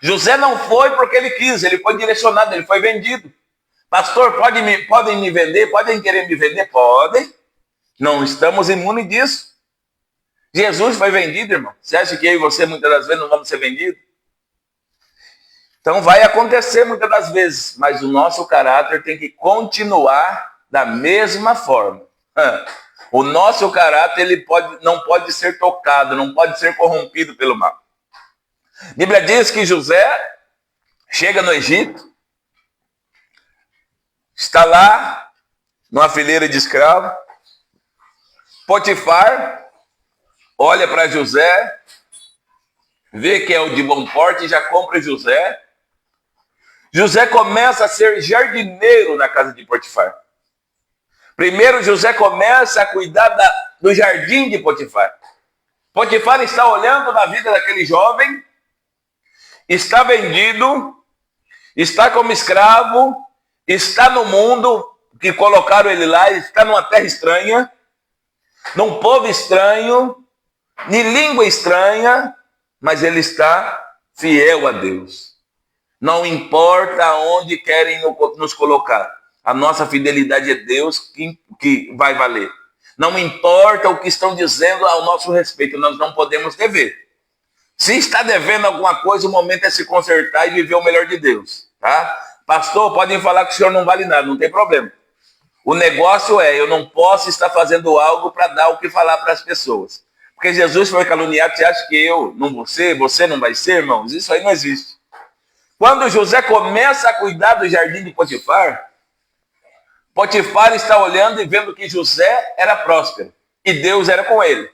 José não foi porque ele quis, ele foi direcionado, ele foi vendido. Pastor, podem me vender? Podem querer me vender? Podem. Não estamos imunes disso. Jesus foi vendido, irmão. Você acha que eu e você muitas das vezes não vamos ser vendidos? Então vai acontecer muitas das vezes, mas o nosso caráter tem que continuar da mesma forma. O nosso caráter não pode ser tocado, não pode ser corrompido pelo mal. A Bíblia diz que José chega no Egito, está lá numa fileira de escravos. Potifar olha para José, vê que é o de bom porte e já compra José. José começa a ser jardineiro na casa de Potifar. Primeiro José começa a cuidar do jardim de Potifar. Potifar está olhando na vida daquele jovem, está vendido, está como escravo, está no mundo que colocaram ele lá, está numa terra estranha, num povo estranho, de língua estranha, mas ele está fiel a Deus. Não importa onde querem nos colocar, a nossa fidelidade é Deus que vai valer. Não importa o que estão dizendo ao nosso respeito, nós não podemos dever. Se está devendo alguma coisa, o momento é se consertar e viver o melhor de Deus. Tá? Pastor, podem falar que o senhor não vale nada, não tem problema. O negócio é, eu não posso estar fazendo algo para dar o que falar para as pessoas. Porque Jesus foi caluniado, você acha que eu não vou ser, você não vai ser, irmãos? Isso aí não existe. Quando José começa a cuidar do jardim de Potifar, Potifar está olhando e vendo que José era próspero e Deus era com ele.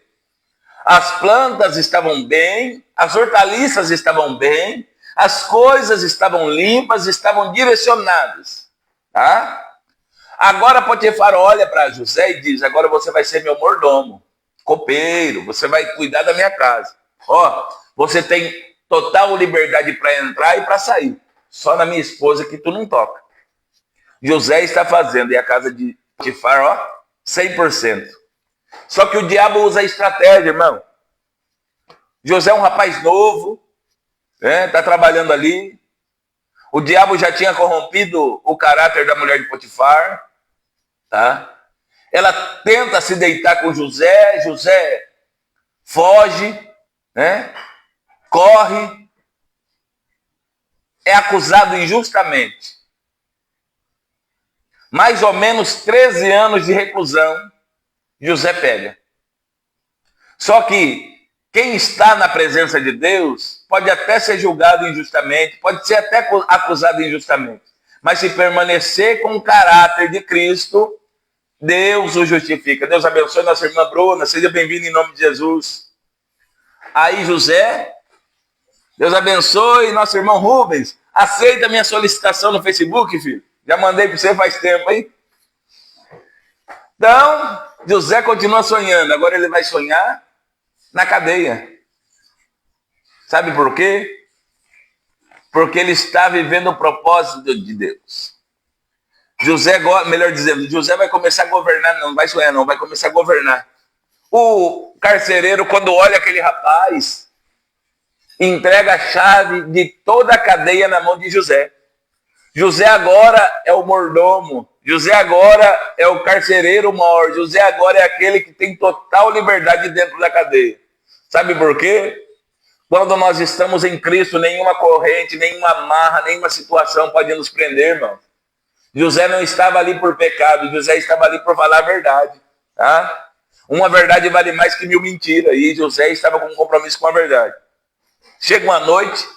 As plantas estavam bem, as hortaliças estavam bem, as coisas estavam limpas, estavam direcionadas. Tá? Agora Potifar olha para José e diz, agora você vai ser meu mordomo, copeiro, você vai cuidar da minha casa. Ó, você tem total liberdade para entrar e para sair. Só na minha esposa que tu não toca. José está fazendo, e a casa de Potifar, ó, 100%. Só que o diabo usa a estratégia, irmão. José é um rapaz novo, está trabalhando ali. O diabo já tinha corrompido o caráter da mulher de Potifar. Tá? Ela tenta se deitar com José, José foge, né? Corre, é acusado injustamente. Mais ou menos 13 anos de reclusão, José pega. Só que quem está na presença de Deus pode até ser julgado injustamente, pode ser até acusado injustamente. Mas se permanecer com o caráter de Cristo, Deus o justifica. Deus abençoe nossa irmã Bruna, seja bem-vinda em nome de Jesus. Aí José, Deus abençoe nosso irmão Rubens. Aceita a minha solicitação no Facebook, filho? Já mandei para você faz tempo, hein? Então, José continua sonhando. Agora ele vai sonhar na cadeia. Sabe por quê? Porque ele está vivendo o propósito de Deus. José, melhor dizendo, José vai começar a governar, não vai sonhar não, vai começar a governar. O carcereiro, quando olha aquele rapaz, entrega a chave de toda a cadeia na mão de José. José agora é o mordomo. José agora é o carcereiro maior. José agora é aquele que tem total liberdade dentro da cadeia. Sabe por quê? Quando nós estamos em Cristo, nenhuma corrente, nenhuma amarra, nenhuma situação pode nos prender, irmão. José não estava ali por pecado. José estava ali por falar a verdade. Tá? Uma verdade vale mais que 1000 mentiras. E José estava com um compromisso com a verdade. Chega uma noite,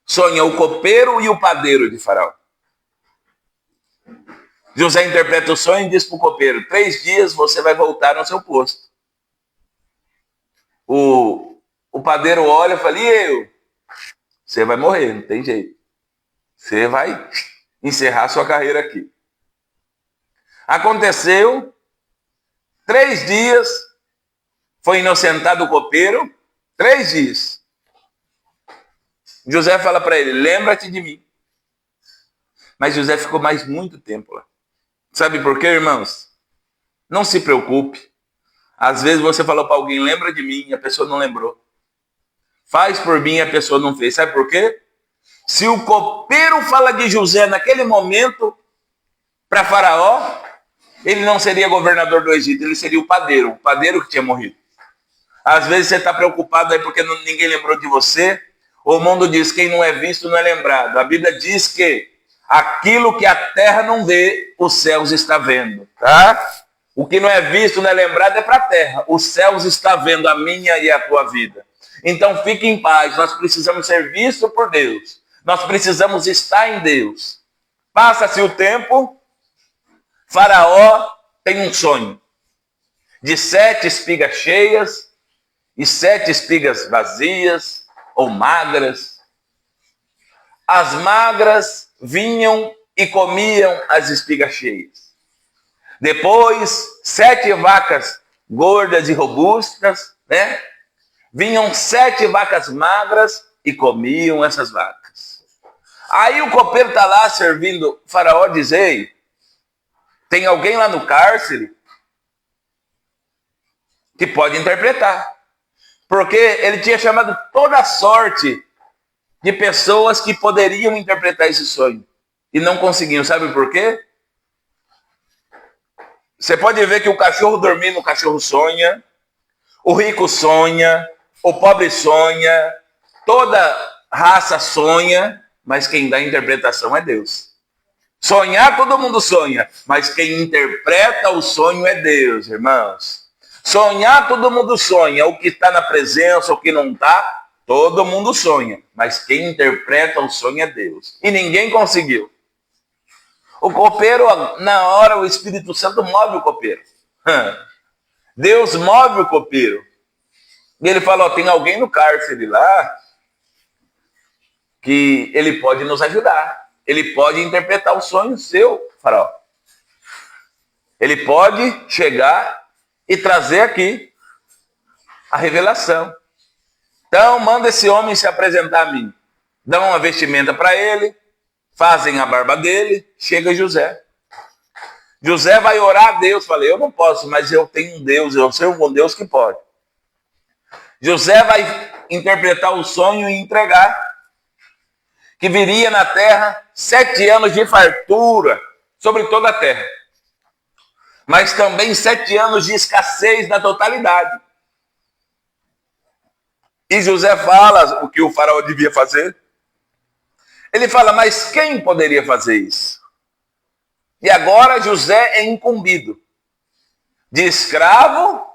sonha o copeiro e o padeiro de Faraó. José interpreta o sonho e diz para o copeiro, 3 dias você vai voltar no seu posto. O padeiro olha e fala, e eu? Você vai morrer, não tem jeito. Você vai encerrar sua carreira aqui. Aconteceu, 3 dias, foi inocentado o copeiro, 3 dias. José fala para ele, lembra-te de mim. Mas José ficou mais muito tempo lá. Sabe por quê, irmãos? Não se preocupe. Às vezes você falou para alguém, lembra de mim, e a pessoa não lembrou. Faz por mim e a pessoa não fez. Sabe por quê? Se o copeiro fala de José naquele momento, para Faraó, ele não seria governador do Egito, ele seria o padeiro que tinha morrido. Às vezes você está preocupado aí porque ninguém lembrou de você. O mundo diz, quem não é visto não é lembrado. A Bíblia diz que aquilo que a terra não vê, os céus está vendo, tá? O que não é visto, não é lembrado, é para a terra. Os céus está vendo a minha e a tua vida. Então fique em paz, nós precisamos ser vistos por Deus. Nós precisamos estar em Deus. Passa-se o tempo, Faraó tem um sonho de 7 espigas cheias e 7 espigas vazias ou magras. As magras vinham e comiam as espigas cheias. Depois, 7 vacas gordas e robustas, né? Vinham 7 vacas magras e comiam essas vacas. Aí o copeiro está lá servindo, o Faraó diz, ei, tem alguém lá no cárcere que pode interpretar. Porque ele tinha chamado toda a sorte de pessoas que poderiam interpretar esse sonho. E não conseguiam. Sabe por quê? Você pode ver que o cachorro dormindo, o cachorro sonha. O rico sonha. O pobre sonha. Toda raça sonha. Mas quem dá a interpretação é Deus. Sonhar, todo mundo sonha. Mas quem interpreta o sonho é Deus, irmãos. Sonhar, todo mundo sonha. O que está na presença, o que não está, todo mundo sonha. Mas quem interpreta o sonho é Deus. E ninguém conseguiu. O copeiro, na hora, o Espírito Santo move o copeiro. Deus move o copeiro. E ele falou, tem alguém no cárcere lá que ele pode nos ajudar. Ele pode interpretar o sonho seu, Faraó. Ele pode chegar e trazer aqui a revelação. Então, manda esse homem se apresentar a mim. Dão uma vestimenta para ele, fazem a barba dele, chega José. José vai orar a Deus. Falei, eu não posso, mas eu tenho um Deus, eu sirvo um Deus que pode. José vai interpretar o sonho e entregar. Que viria na terra 7 anos de fartura sobre toda a terra. Mas também 7 anos de escassez na totalidade. E José fala o que o faraó devia fazer. Ele fala, mas quem poderia fazer isso? E agora José é incumbido. De escravo,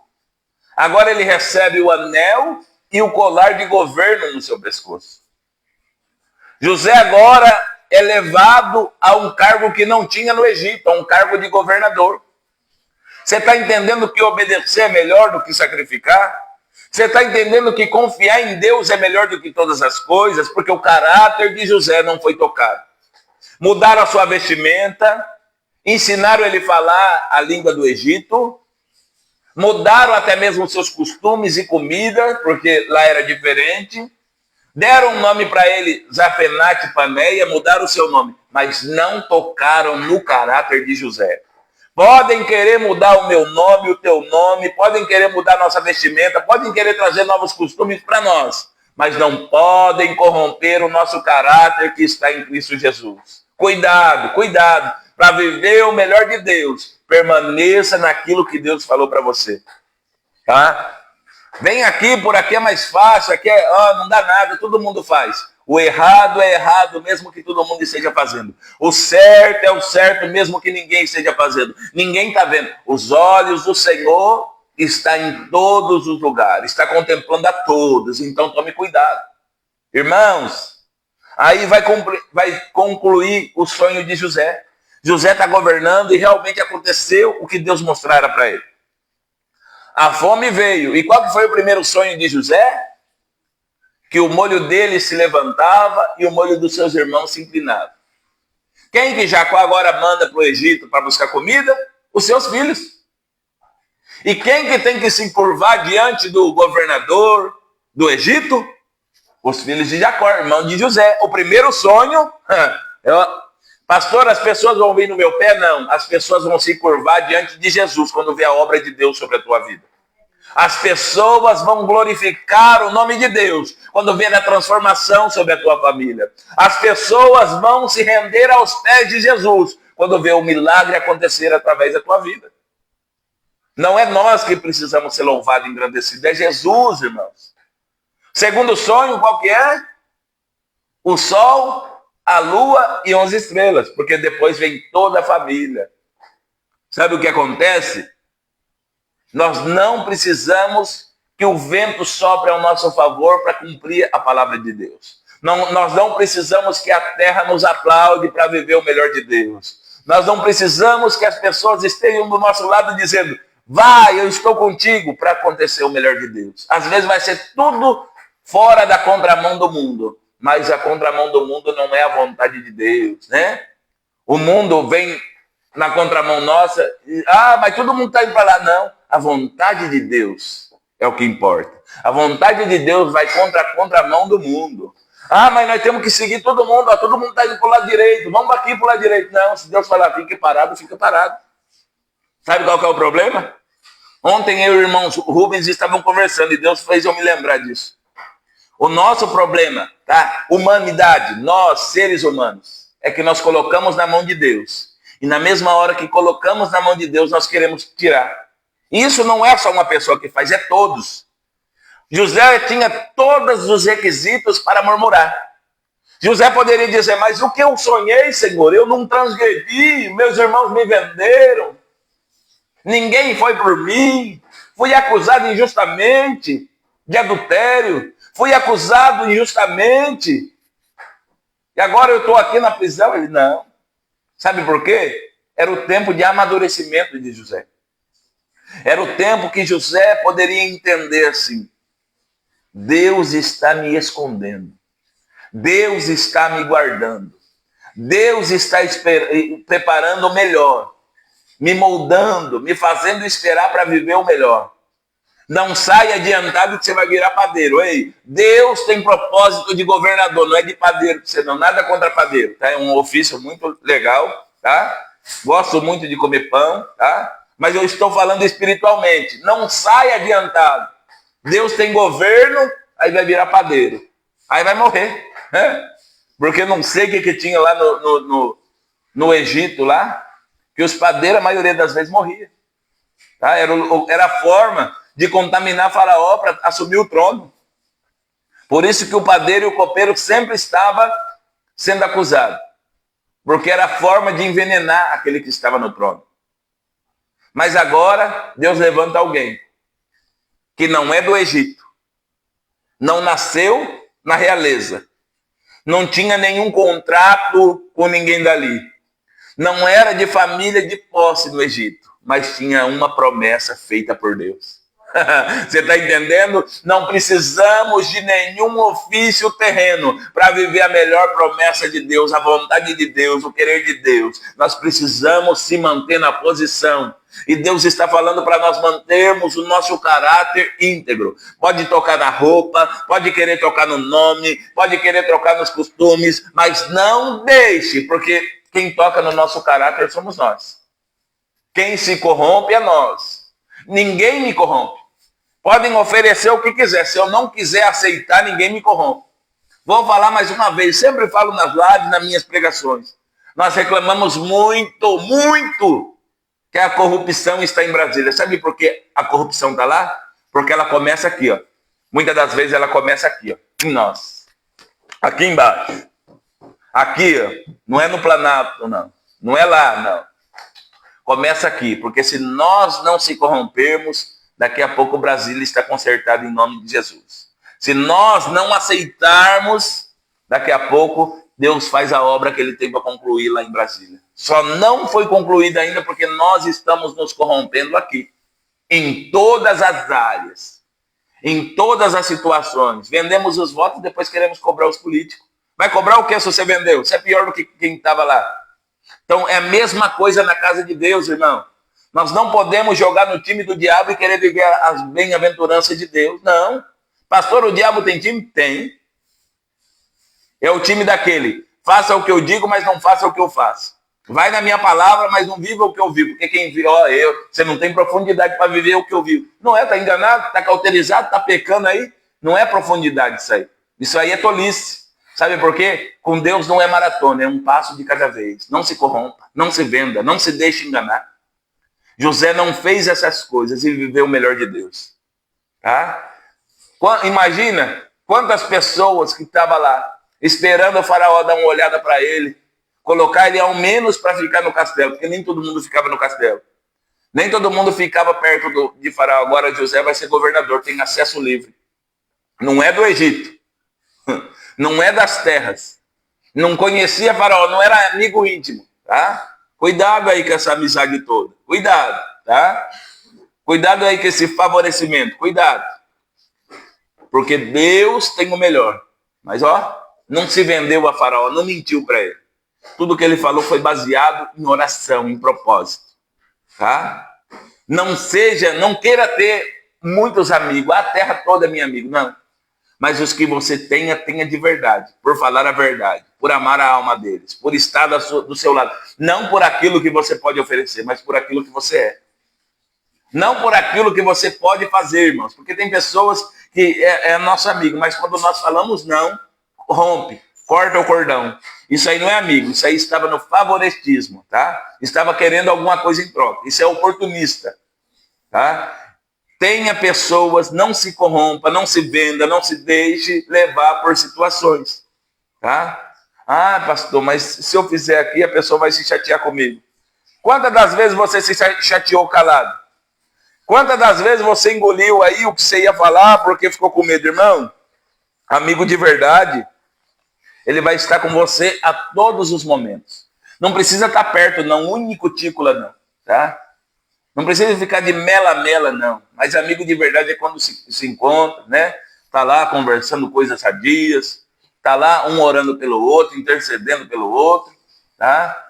agora ele recebe o anel e o colar de governo no seu pescoço. José agora é levado a um cargo que não tinha no Egito, a um cargo de governador. Você está entendendo que obedecer é melhor do que sacrificar? Você está entendendo que confiar em Deus é melhor do que todas as coisas? Porque o caráter de José não foi tocado. Mudaram a sua vestimenta, ensinaram ele a falar a língua do Egito, mudaram até mesmo os seus costumes e comida, porque lá era diferente. Deram um nome para ele, Zafenate Paneia, mudaram o seu nome, mas não tocaram no caráter de José. Podem querer mudar o meu nome, o teu nome, podem querer mudar a nossa vestimenta, podem querer trazer novos costumes para nós, mas não podem corromper o nosso caráter que está em Cristo Jesus. Cuidado, cuidado, para viver o melhor de Deus, permaneça naquilo que Deus falou para você. Tá? Vem aqui, por aqui é mais fácil, aqui não dá nada, todo mundo faz. O errado é errado, mesmo que todo mundo esteja fazendo. O certo é o certo, mesmo que ninguém esteja fazendo. Ninguém está vendo. Os olhos do Senhor estão em todos os lugares, está contemplando a todos, então tome cuidado. Irmãos, aí vai concluir o sonho de José. José está governando e realmente aconteceu o que Deus mostrara para ele. A fome veio. E qual que foi o primeiro sonho de José? Que o molho dele se levantava e o molho dos seus irmãos se inclinava. Quem que Jacó agora manda para o Egito para buscar comida? Os seus filhos. E quem que tem que se curvar diante do governador do Egito? Os filhos de Jacó, irmão de José. O primeiro sonho, pastor, as pessoas vão vir no meu pé? Não, as pessoas vão se curvar diante de Jesus quando vê a obra de Deus sobre a tua vida. As pessoas vão glorificar o nome de Deus quando vê a transformação sobre a tua família. As pessoas vão se render aos pés de Jesus quando vê o milagre acontecer através da tua vida. Não é nós que precisamos ser louvados e engrandecidos, é Jesus, irmãos. Segundo sonho, qual que é? O sol, a lua e 11 estrelas, porque depois vem toda a família. Sabe o que acontece? Nós não precisamos que o vento sopre ao nosso favor para cumprir a palavra de Deus. Nós não precisamos que a terra nos aplaude para viver o melhor de Deus. Nós não precisamos que as pessoas estejam do nosso lado dizendo, vai, eu estou contigo, para acontecer o melhor de Deus. Às vezes vai ser tudo fora da contramão do mundo, mas a contramão do mundo não é a vontade de Deus, né? O mundo vem na contramão nossa, mas todo mundo está indo para lá. Não, a vontade de Deus é o que importa. A vontade de Deus vai contra a contramão do mundo. Mas nós temos que seguir todo mundo está indo para o lado direito, vamos aqui para o lado direito. Não, se Deus falar, fique parado, fica parado. Sabe qual que é o problema? Ontem eu e o irmão Rubens estavam conversando e Deus fez eu me lembrar disso. O nosso problema, tá? Humanidade, nós, seres humanos, é que nós colocamos na mão de Deus. E na mesma hora que colocamos na mão de Deus, nós queremos tirar. E isso não é só uma pessoa que faz, é todos. José tinha todos os requisitos para murmurar. José poderia dizer, mas o que eu sonhei, Senhor? Eu não transgredi, meus irmãos me venderam. Ninguém foi por mim. Fui acusado injustamente de adultério. Fui acusado injustamente. E agora eu estou aqui na prisão? Ele, não. Sabe por quê? Era o tempo de amadurecimento de José. Era o tempo que José poderia entender assim, Deus está me escondendo. Deus está me guardando. Deus está preparando o melhor. Me moldando, me fazendo esperar para viver o melhor. Não saia adiantado que você vai virar padeiro. Ei, Deus tem propósito de governador, não é de padeiro para você não. Nada contra padeiro, tá? É um ofício muito legal, tá? Gosto muito de comer pão, tá? Mas eu estou falando espiritualmente. Não saia adiantado. Deus tem governo, aí vai virar padeiro. Aí vai morrer, né? Porque não sei o que tinha lá no Egito, lá, que os padeiros, a maioria das vezes, morriam. Tá? Era a forma de contaminar Faraó para assumir o trono. Por isso que o padeiro e o copeiro sempre estavam sendo acusados. Porque era a forma de envenenar aquele que estava no trono. Mas agora, Deus levanta alguém que não é do Egito. Não nasceu na realeza. Não tinha nenhum contrato com ninguém dali. Não era de família de posse no Egito, mas tinha uma promessa feita por Deus. Você está entendendo? Não precisamos de nenhum ofício terreno para viver a melhor promessa de Deus, a vontade de Deus, o querer de Deus. Nós precisamos se manter na posição. E Deus está falando para nós mantermos o nosso caráter íntegro. Pode tocar na roupa, pode querer tocar no nome, pode querer tocar nos costumes, mas não deixe, porque quem toca no nosso caráter somos nós. Quem se corrompe é nós. Ninguém me corrompe. Podem oferecer o que quiser. Se eu não quiser aceitar, ninguém me corrompe. Vou falar mais uma vez. Sempre falo nas lives, nas minhas pregações. Nós reclamamos muito, muito que a corrupção está em Brasília. Sabe por que a corrupção está lá? Porque ela começa aqui, ó. Muitas das vezes ela começa aqui, ó. Em nós. Aqui embaixo. Aqui, ó. Não é no Planalto, não. Não é lá, não. Começa aqui. Porque se nós não se corrompermos, daqui a pouco o Brasília está consertado em nome de Jesus. Se nós não aceitarmos, daqui a pouco Deus faz a obra que Ele tem para concluir lá em Brasília. Só não foi concluída ainda porque nós estamos nos corrompendo aqui. Em todas as áreas. Em todas as situações. Vendemos os votos e depois queremos cobrar os políticos. Vai cobrar o que se você vendeu? Você é pior do que quem estava lá. Então é a mesma coisa na casa de Deus, irmão. Nós não podemos jogar no time do diabo e querer viver as bem-aventuranças de Deus. Não. Pastor, o diabo tem time? Tem. É o time daquele. Faça o que eu digo, mas não faça o que eu faço. Vai na minha palavra, mas não viva o que eu vivo. Porque quem vive, você não tem profundidade para viver o que eu vivo. Não é, está enganado, está cauterizado, está pecando aí. Não é profundidade isso aí. Isso aí é tolice. Sabe por quê? Com Deus não é maratona, é um passo de cada vez. Não se corrompa, não se venda, não se deixe enganar. José não fez essas coisas e viveu o melhor de Deus. Tá? Imagina quantas pessoas que estavam lá, esperando o faraó dar uma olhada para ele, colocar ele ao menos para ficar no castelo, porque nem todo mundo ficava no castelo. Nem todo mundo ficava perto de faraó. Agora José vai ser governador, tem acesso livre. Não é do Egito. Não é das terras. Não conhecia faraó, não era amigo íntimo. Tá? Cuidado aí com essa amizade toda. Cuidado, tá? Cuidado aí com esse favorecimento. Cuidado. Porque Deus tem o melhor. Mas, não se vendeu a faraó, não mentiu para ele. Tudo que ele falou foi baseado em oração, em propósito. Tá? Não queira ter muitos amigos. A terra toda é minha amigo. Não. Mas os que você tenha de verdade. Por falar a verdade. Por amar a alma deles. Por estar do seu lado. Não por aquilo que você pode oferecer, mas por aquilo que você é. Não por aquilo que você pode fazer, irmãos. Porque tem pessoas que é nosso amigo, mas quando nós falamos não, rompe, corta o cordão. Isso aí não é amigo, isso aí estava no favoritismo, tá? Estava querendo alguma coisa em troca. Isso é oportunista, tá? Tenha pessoas, não se corrompa, não se venda, não se deixe levar por situações, tá? Ah, pastor, mas se eu fizer aqui, a pessoa vai se chatear comigo. Quantas das vezes você se chateou calado? Quantas das vezes você engoliu aí o que você ia falar porque ficou com medo, irmão? Amigo de verdade, ele vai estar com você a todos os momentos. Não precisa estar perto, não, unicutícula, não, tá? Não precisa ficar de mela-mela, não. Mas amigo de verdade é quando se encontra, né? Tá lá conversando coisas sadias, tá lá um orando pelo outro, intercedendo pelo outro, tá?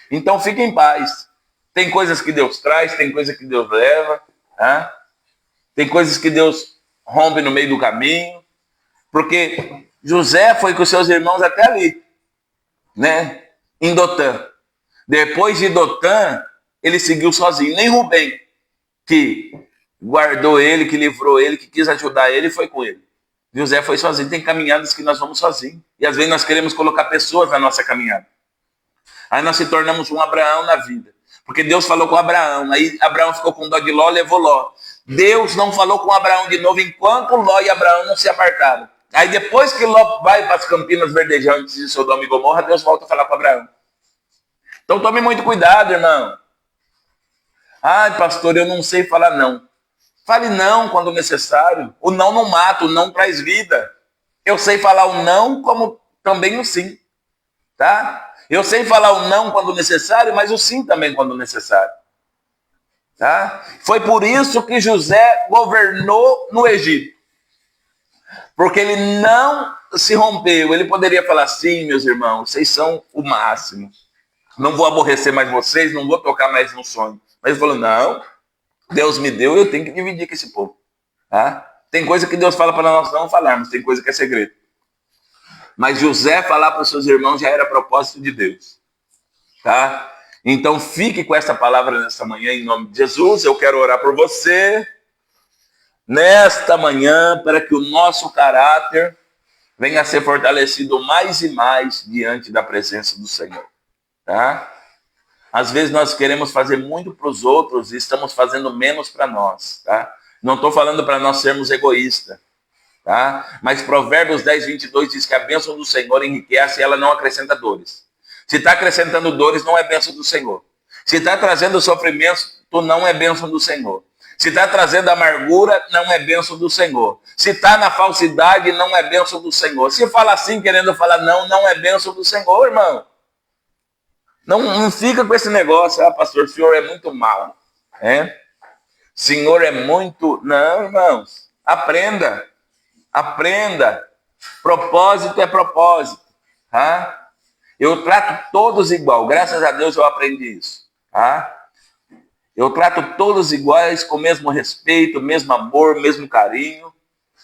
Então fique em paz. Tem coisas que Deus traz, tem coisas que Deus leva, tá? Tem coisas que Deus rompe no meio do caminho, porque José foi com seus irmãos até ali, né? Em Dotã. Depois de Dotã, ele seguiu sozinho. Nem Rubem, que guardou ele, que livrou ele, que quis ajudar ele, foi com ele. José foi sozinho. Tem caminhadas que nós vamos sozinhos. E às vezes nós queremos colocar pessoas na nossa caminhada. Aí nós se tornamos um Abraão na vida. Porque Deus falou com Abraão. Aí Abraão ficou com dó de Ló, levou Ló. Deus não falou com Abraão de novo enquanto Ló e Abraão não se apartaram. Aí depois que Ló vai para as campinas verdejantes de Sodoma e Gomorra, Deus volta a falar com Abraão. Então tome muito cuidado, irmão. Ai, pastor, eu não sei falar não. Fale não quando necessário. O não mata, o não traz vida. Eu sei falar o não como também o sim. Tá? Eu sei falar o não quando necessário, mas o sim também quando necessário. Tá? Foi por isso que José governou no Egito. Porque ele não se rompeu. Ele poderia falar, sim, meus irmãos, vocês são o máximo. Não vou aborrecer mais vocês, não vou tocar mais no sonho. Mas ele falou, não, Deus me deu, eu tenho que dividir com esse povo. Tá? Tem coisa que Deus fala para nós não falarmos, tem coisa que é segredo. Mas José falar para os seus irmãos já era propósito de Deus. Tá? Então fique com essa palavra nesta manhã, em nome de Jesus. Eu quero orar por você nesta manhã, para que o nosso caráter venha a ser fortalecido mais e mais diante da presença do Senhor. Tá? Às vezes nós queremos fazer muito para os outros e estamos fazendo menos para nós. Tá? Não estou falando para nós sermos egoístas. Tá? Mas Provérbios 10, 22 diz que a bênção do Senhor enriquece e ela não acrescenta dores. Se está acrescentando dores, não é bênção do Senhor. Se está trazendo sofrimento, não é bênção do Senhor. Se está trazendo amargura, não é bênção do Senhor. Se está na falsidade, não é bênção do Senhor. Se fala assim, querendo falar não é bênção do Senhor, irmão. Não fica com esse negócio, pastor, o senhor é muito mal. Senhor é muito... Não, irmãos, aprenda. Propósito é propósito. Tá? Eu trato todos igual. Graças a Deus eu aprendi isso. Tá? Eu trato todos iguais, com o mesmo respeito, mesmo amor, mesmo carinho.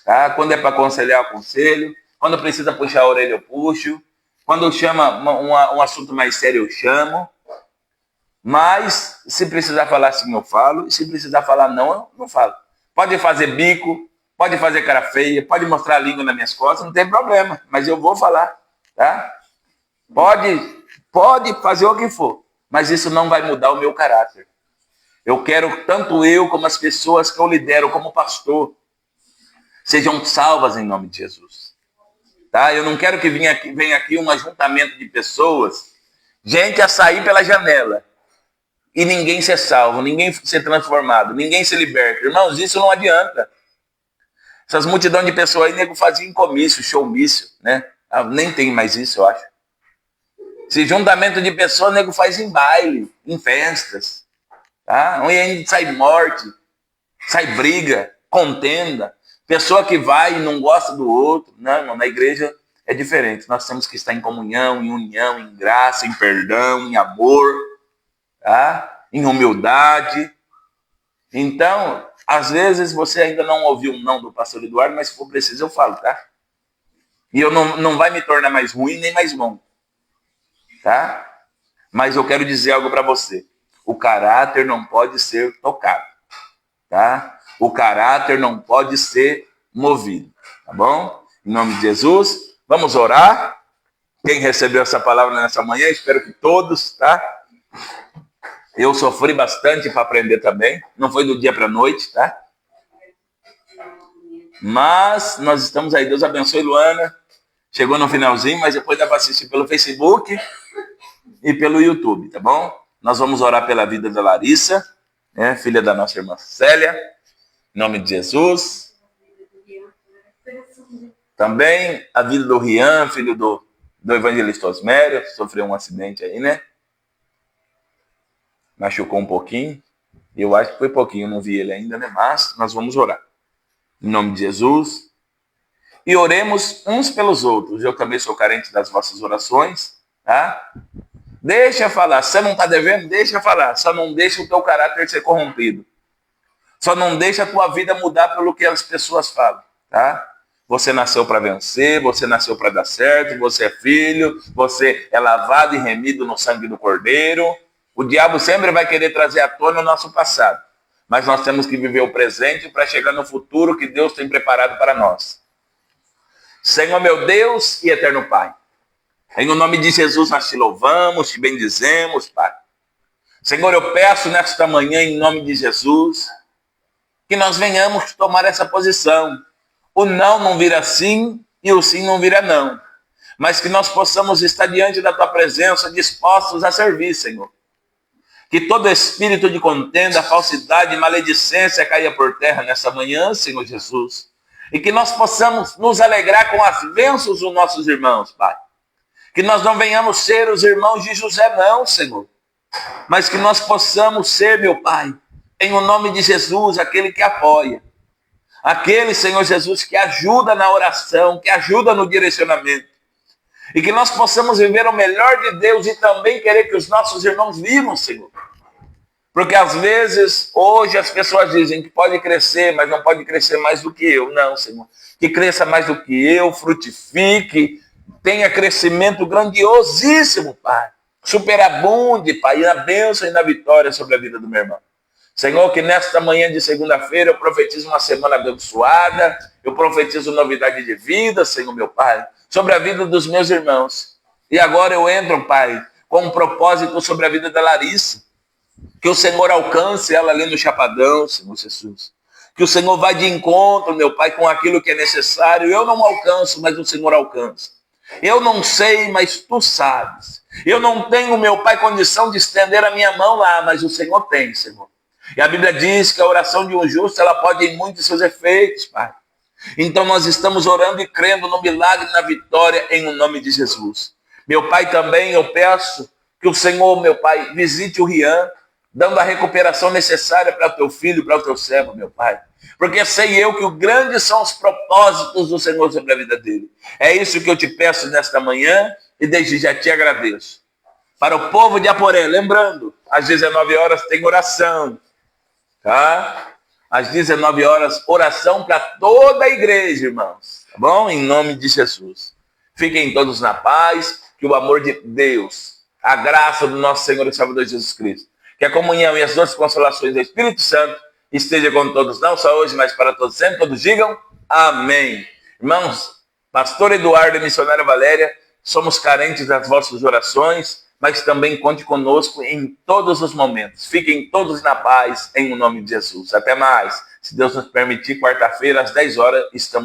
Tá? Quando é para aconselhar, eu aconselho. Quando precisa puxar a orelha, eu puxo. Quando chama um assunto mais sério, eu chamo. Mas, se precisar falar sim, eu falo. E se precisar falar não, eu não falo. Pode fazer bico, pode fazer cara feia, pode mostrar a língua nas minhas costas, não tem problema. Mas eu vou falar, tá? Pode fazer o que for. Mas isso não vai mudar o meu caráter. Eu quero, tanto eu como as pessoas que eu lidero como pastor, sejam salvas em nome de Jesus. Tá? Eu não quero que venha aqui um ajuntamento de pessoas, gente a sair pela janela, e ninguém ser salvo, ninguém ser transformado, ninguém se liberta. Irmãos, isso não adianta. Essas multidões de pessoas aí, nego faziam comício, showmício, né? Nem tem mais isso, eu acho. Esse juntamento de pessoas, nego faz em baile, em festas. Tá? Onde ainda sai morte, sai briga, contenda. Pessoa que vai e não gosta do outro. Não, na igreja é diferente. Nós temos que estar em comunhão, em união, em graça, em perdão, em amor, tá? Em humildade. Então, às vezes você ainda não ouviu um não do pastor Eduardo, mas se for preciso eu falo, tá? E eu não vai me tornar mais ruim nem mais bom, tá? Mas eu quero dizer algo para você. O caráter não pode ser tocado, tá? O caráter não pode ser movido, tá bom? Em nome de Jesus, vamos orar. Quem recebeu essa palavra nessa manhã, espero que todos, tá? Eu sofri bastante para aprender também, não foi do dia para a noite, tá? Mas nós estamos aí, Deus abençoe, Luana. Chegou no finalzinho, mas depois dá para assistir pelo Facebook e pelo YouTube, tá bom? Nós vamos orar pela vida da Larissa, né, filha da nossa irmã Célia, em nome de Jesus. Também a vida do Rian, filho do evangelista Osmério, sofreu um acidente aí, né? Machucou um pouquinho. Eu acho que foi pouquinho, não vi ele ainda, né? Mas nós vamos orar. Em nome de Jesus. E oremos uns pelos outros. Eu também sou carente das vossas orações, tá? Deixa falar. Se você não está devendo, deixa falar. Só não deixa o teu caráter ser corrompido. Só não deixa a tua vida mudar pelo que as pessoas falam, tá? Você nasceu para vencer, você nasceu para dar certo, você é filho, você é lavado e remido no sangue do Cordeiro. O diabo sempre vai querer trazer à tona o nosso passado. Mas nós temos que viver o presente para chegar no futuro que Deus tem preparado para nós. Senhor meu Deus e eterno Pai, em nome de Jesus nós te louvamos, te bendizemos, Pai. Senhor, eu peço nesta manhã, em nome de Jesus, que nós venhamos tomar essa posição. O não vira sim e o sim não vira não. Mas que nós possamos estar diante da tua presença, dispostos a servir, Senhor. Que todo espírito de contenda, falsidade e maledicência caia por terra nessa manhã, Senhor Jesus. E que nós possamos nos alegrar com as bênçãos dos nossos irmãos, Pai. Que nós não venhamos ser os irmãos de José, não, Senhor. Mas que nós possamos ser, meu Pai, em o nome de Jesus, aquele que apoia. Aquele, Senhor Jesus, que ajuda na oração, que ajuda no direcionamento. E que nós possamos viver o melhor de Deus e também querer que os nossos irmãos vivam, Senhor. Porque às vezes, hoje as pessoas dizem que pode crescer, mas não pode crescer mais do que eu. Não, Senhor. Que cresça mais do que eu, frutifique, tenha crescimento grandiosíssimo, Pai. Superabunde, Pai, na bênção e na vitória sobre a vida do meu irmão. Senhor, que nesta manhã de segunda-feira eu profetizo uma semana abençoada, eu profetizo novidade de vida, Senhor, meu Pai, sobre a vida dos meus irmãos. E agora eu entro, Pai, com um propósito sobre a vida da Larissa. Que o Senhor alcance ela ali no Chapadão, Senhor Jesus. Que o Senhor vá de encontro, meu Pai, com aquilo que é necessário. Eu não alcanço, mas o Senhor alcança. Eu não sei, mas Tu sabes. Eu não tenho, meu Pai, condição de estender a minha mão lá, mas o Senhor tem, Senhor. E a Bíblia diz que a oração de um justo, ela pode ir muito seus efeitos, Pai. Então nós estamos orando e crendo no milagre e na vitória em nome de Jesus. Meu Pai, também eu peço que o Senhor, meu Pai, visite o Rian, dando a recuperação necessária para o Teu filho, para o Teu servo, meu Pai. Porque sei eu que grandes são os propósitos do Senhor sobre a vida dele. É isso que eu te peço nesta manhã e desde já te agradeço. Para o povo de Aporé, lembrando, às 19 horas tem oração, tá? Às 19 horas, oração para toda a igreja, irmãos, tá bom? Em nome de Jesus. Fiquem todos na paz, que o amor de Deus, a graça do nosso Senhor e Salvador Jesus Cristo, que a comunhão e as doces consolações do Espírito Santo esteja com todos, não só hoje, mas para todos sempre. Todos digam amém. Irmãos, pastor Eduardo e missionária Valéria, somos carentes das vossas orações, mas também conte conosco em todos os momentos. Fiquem todos na paz, em nome de Jesus. Até mais. Se Deus nos permitir, quarta-feira, às 10 horas, estamos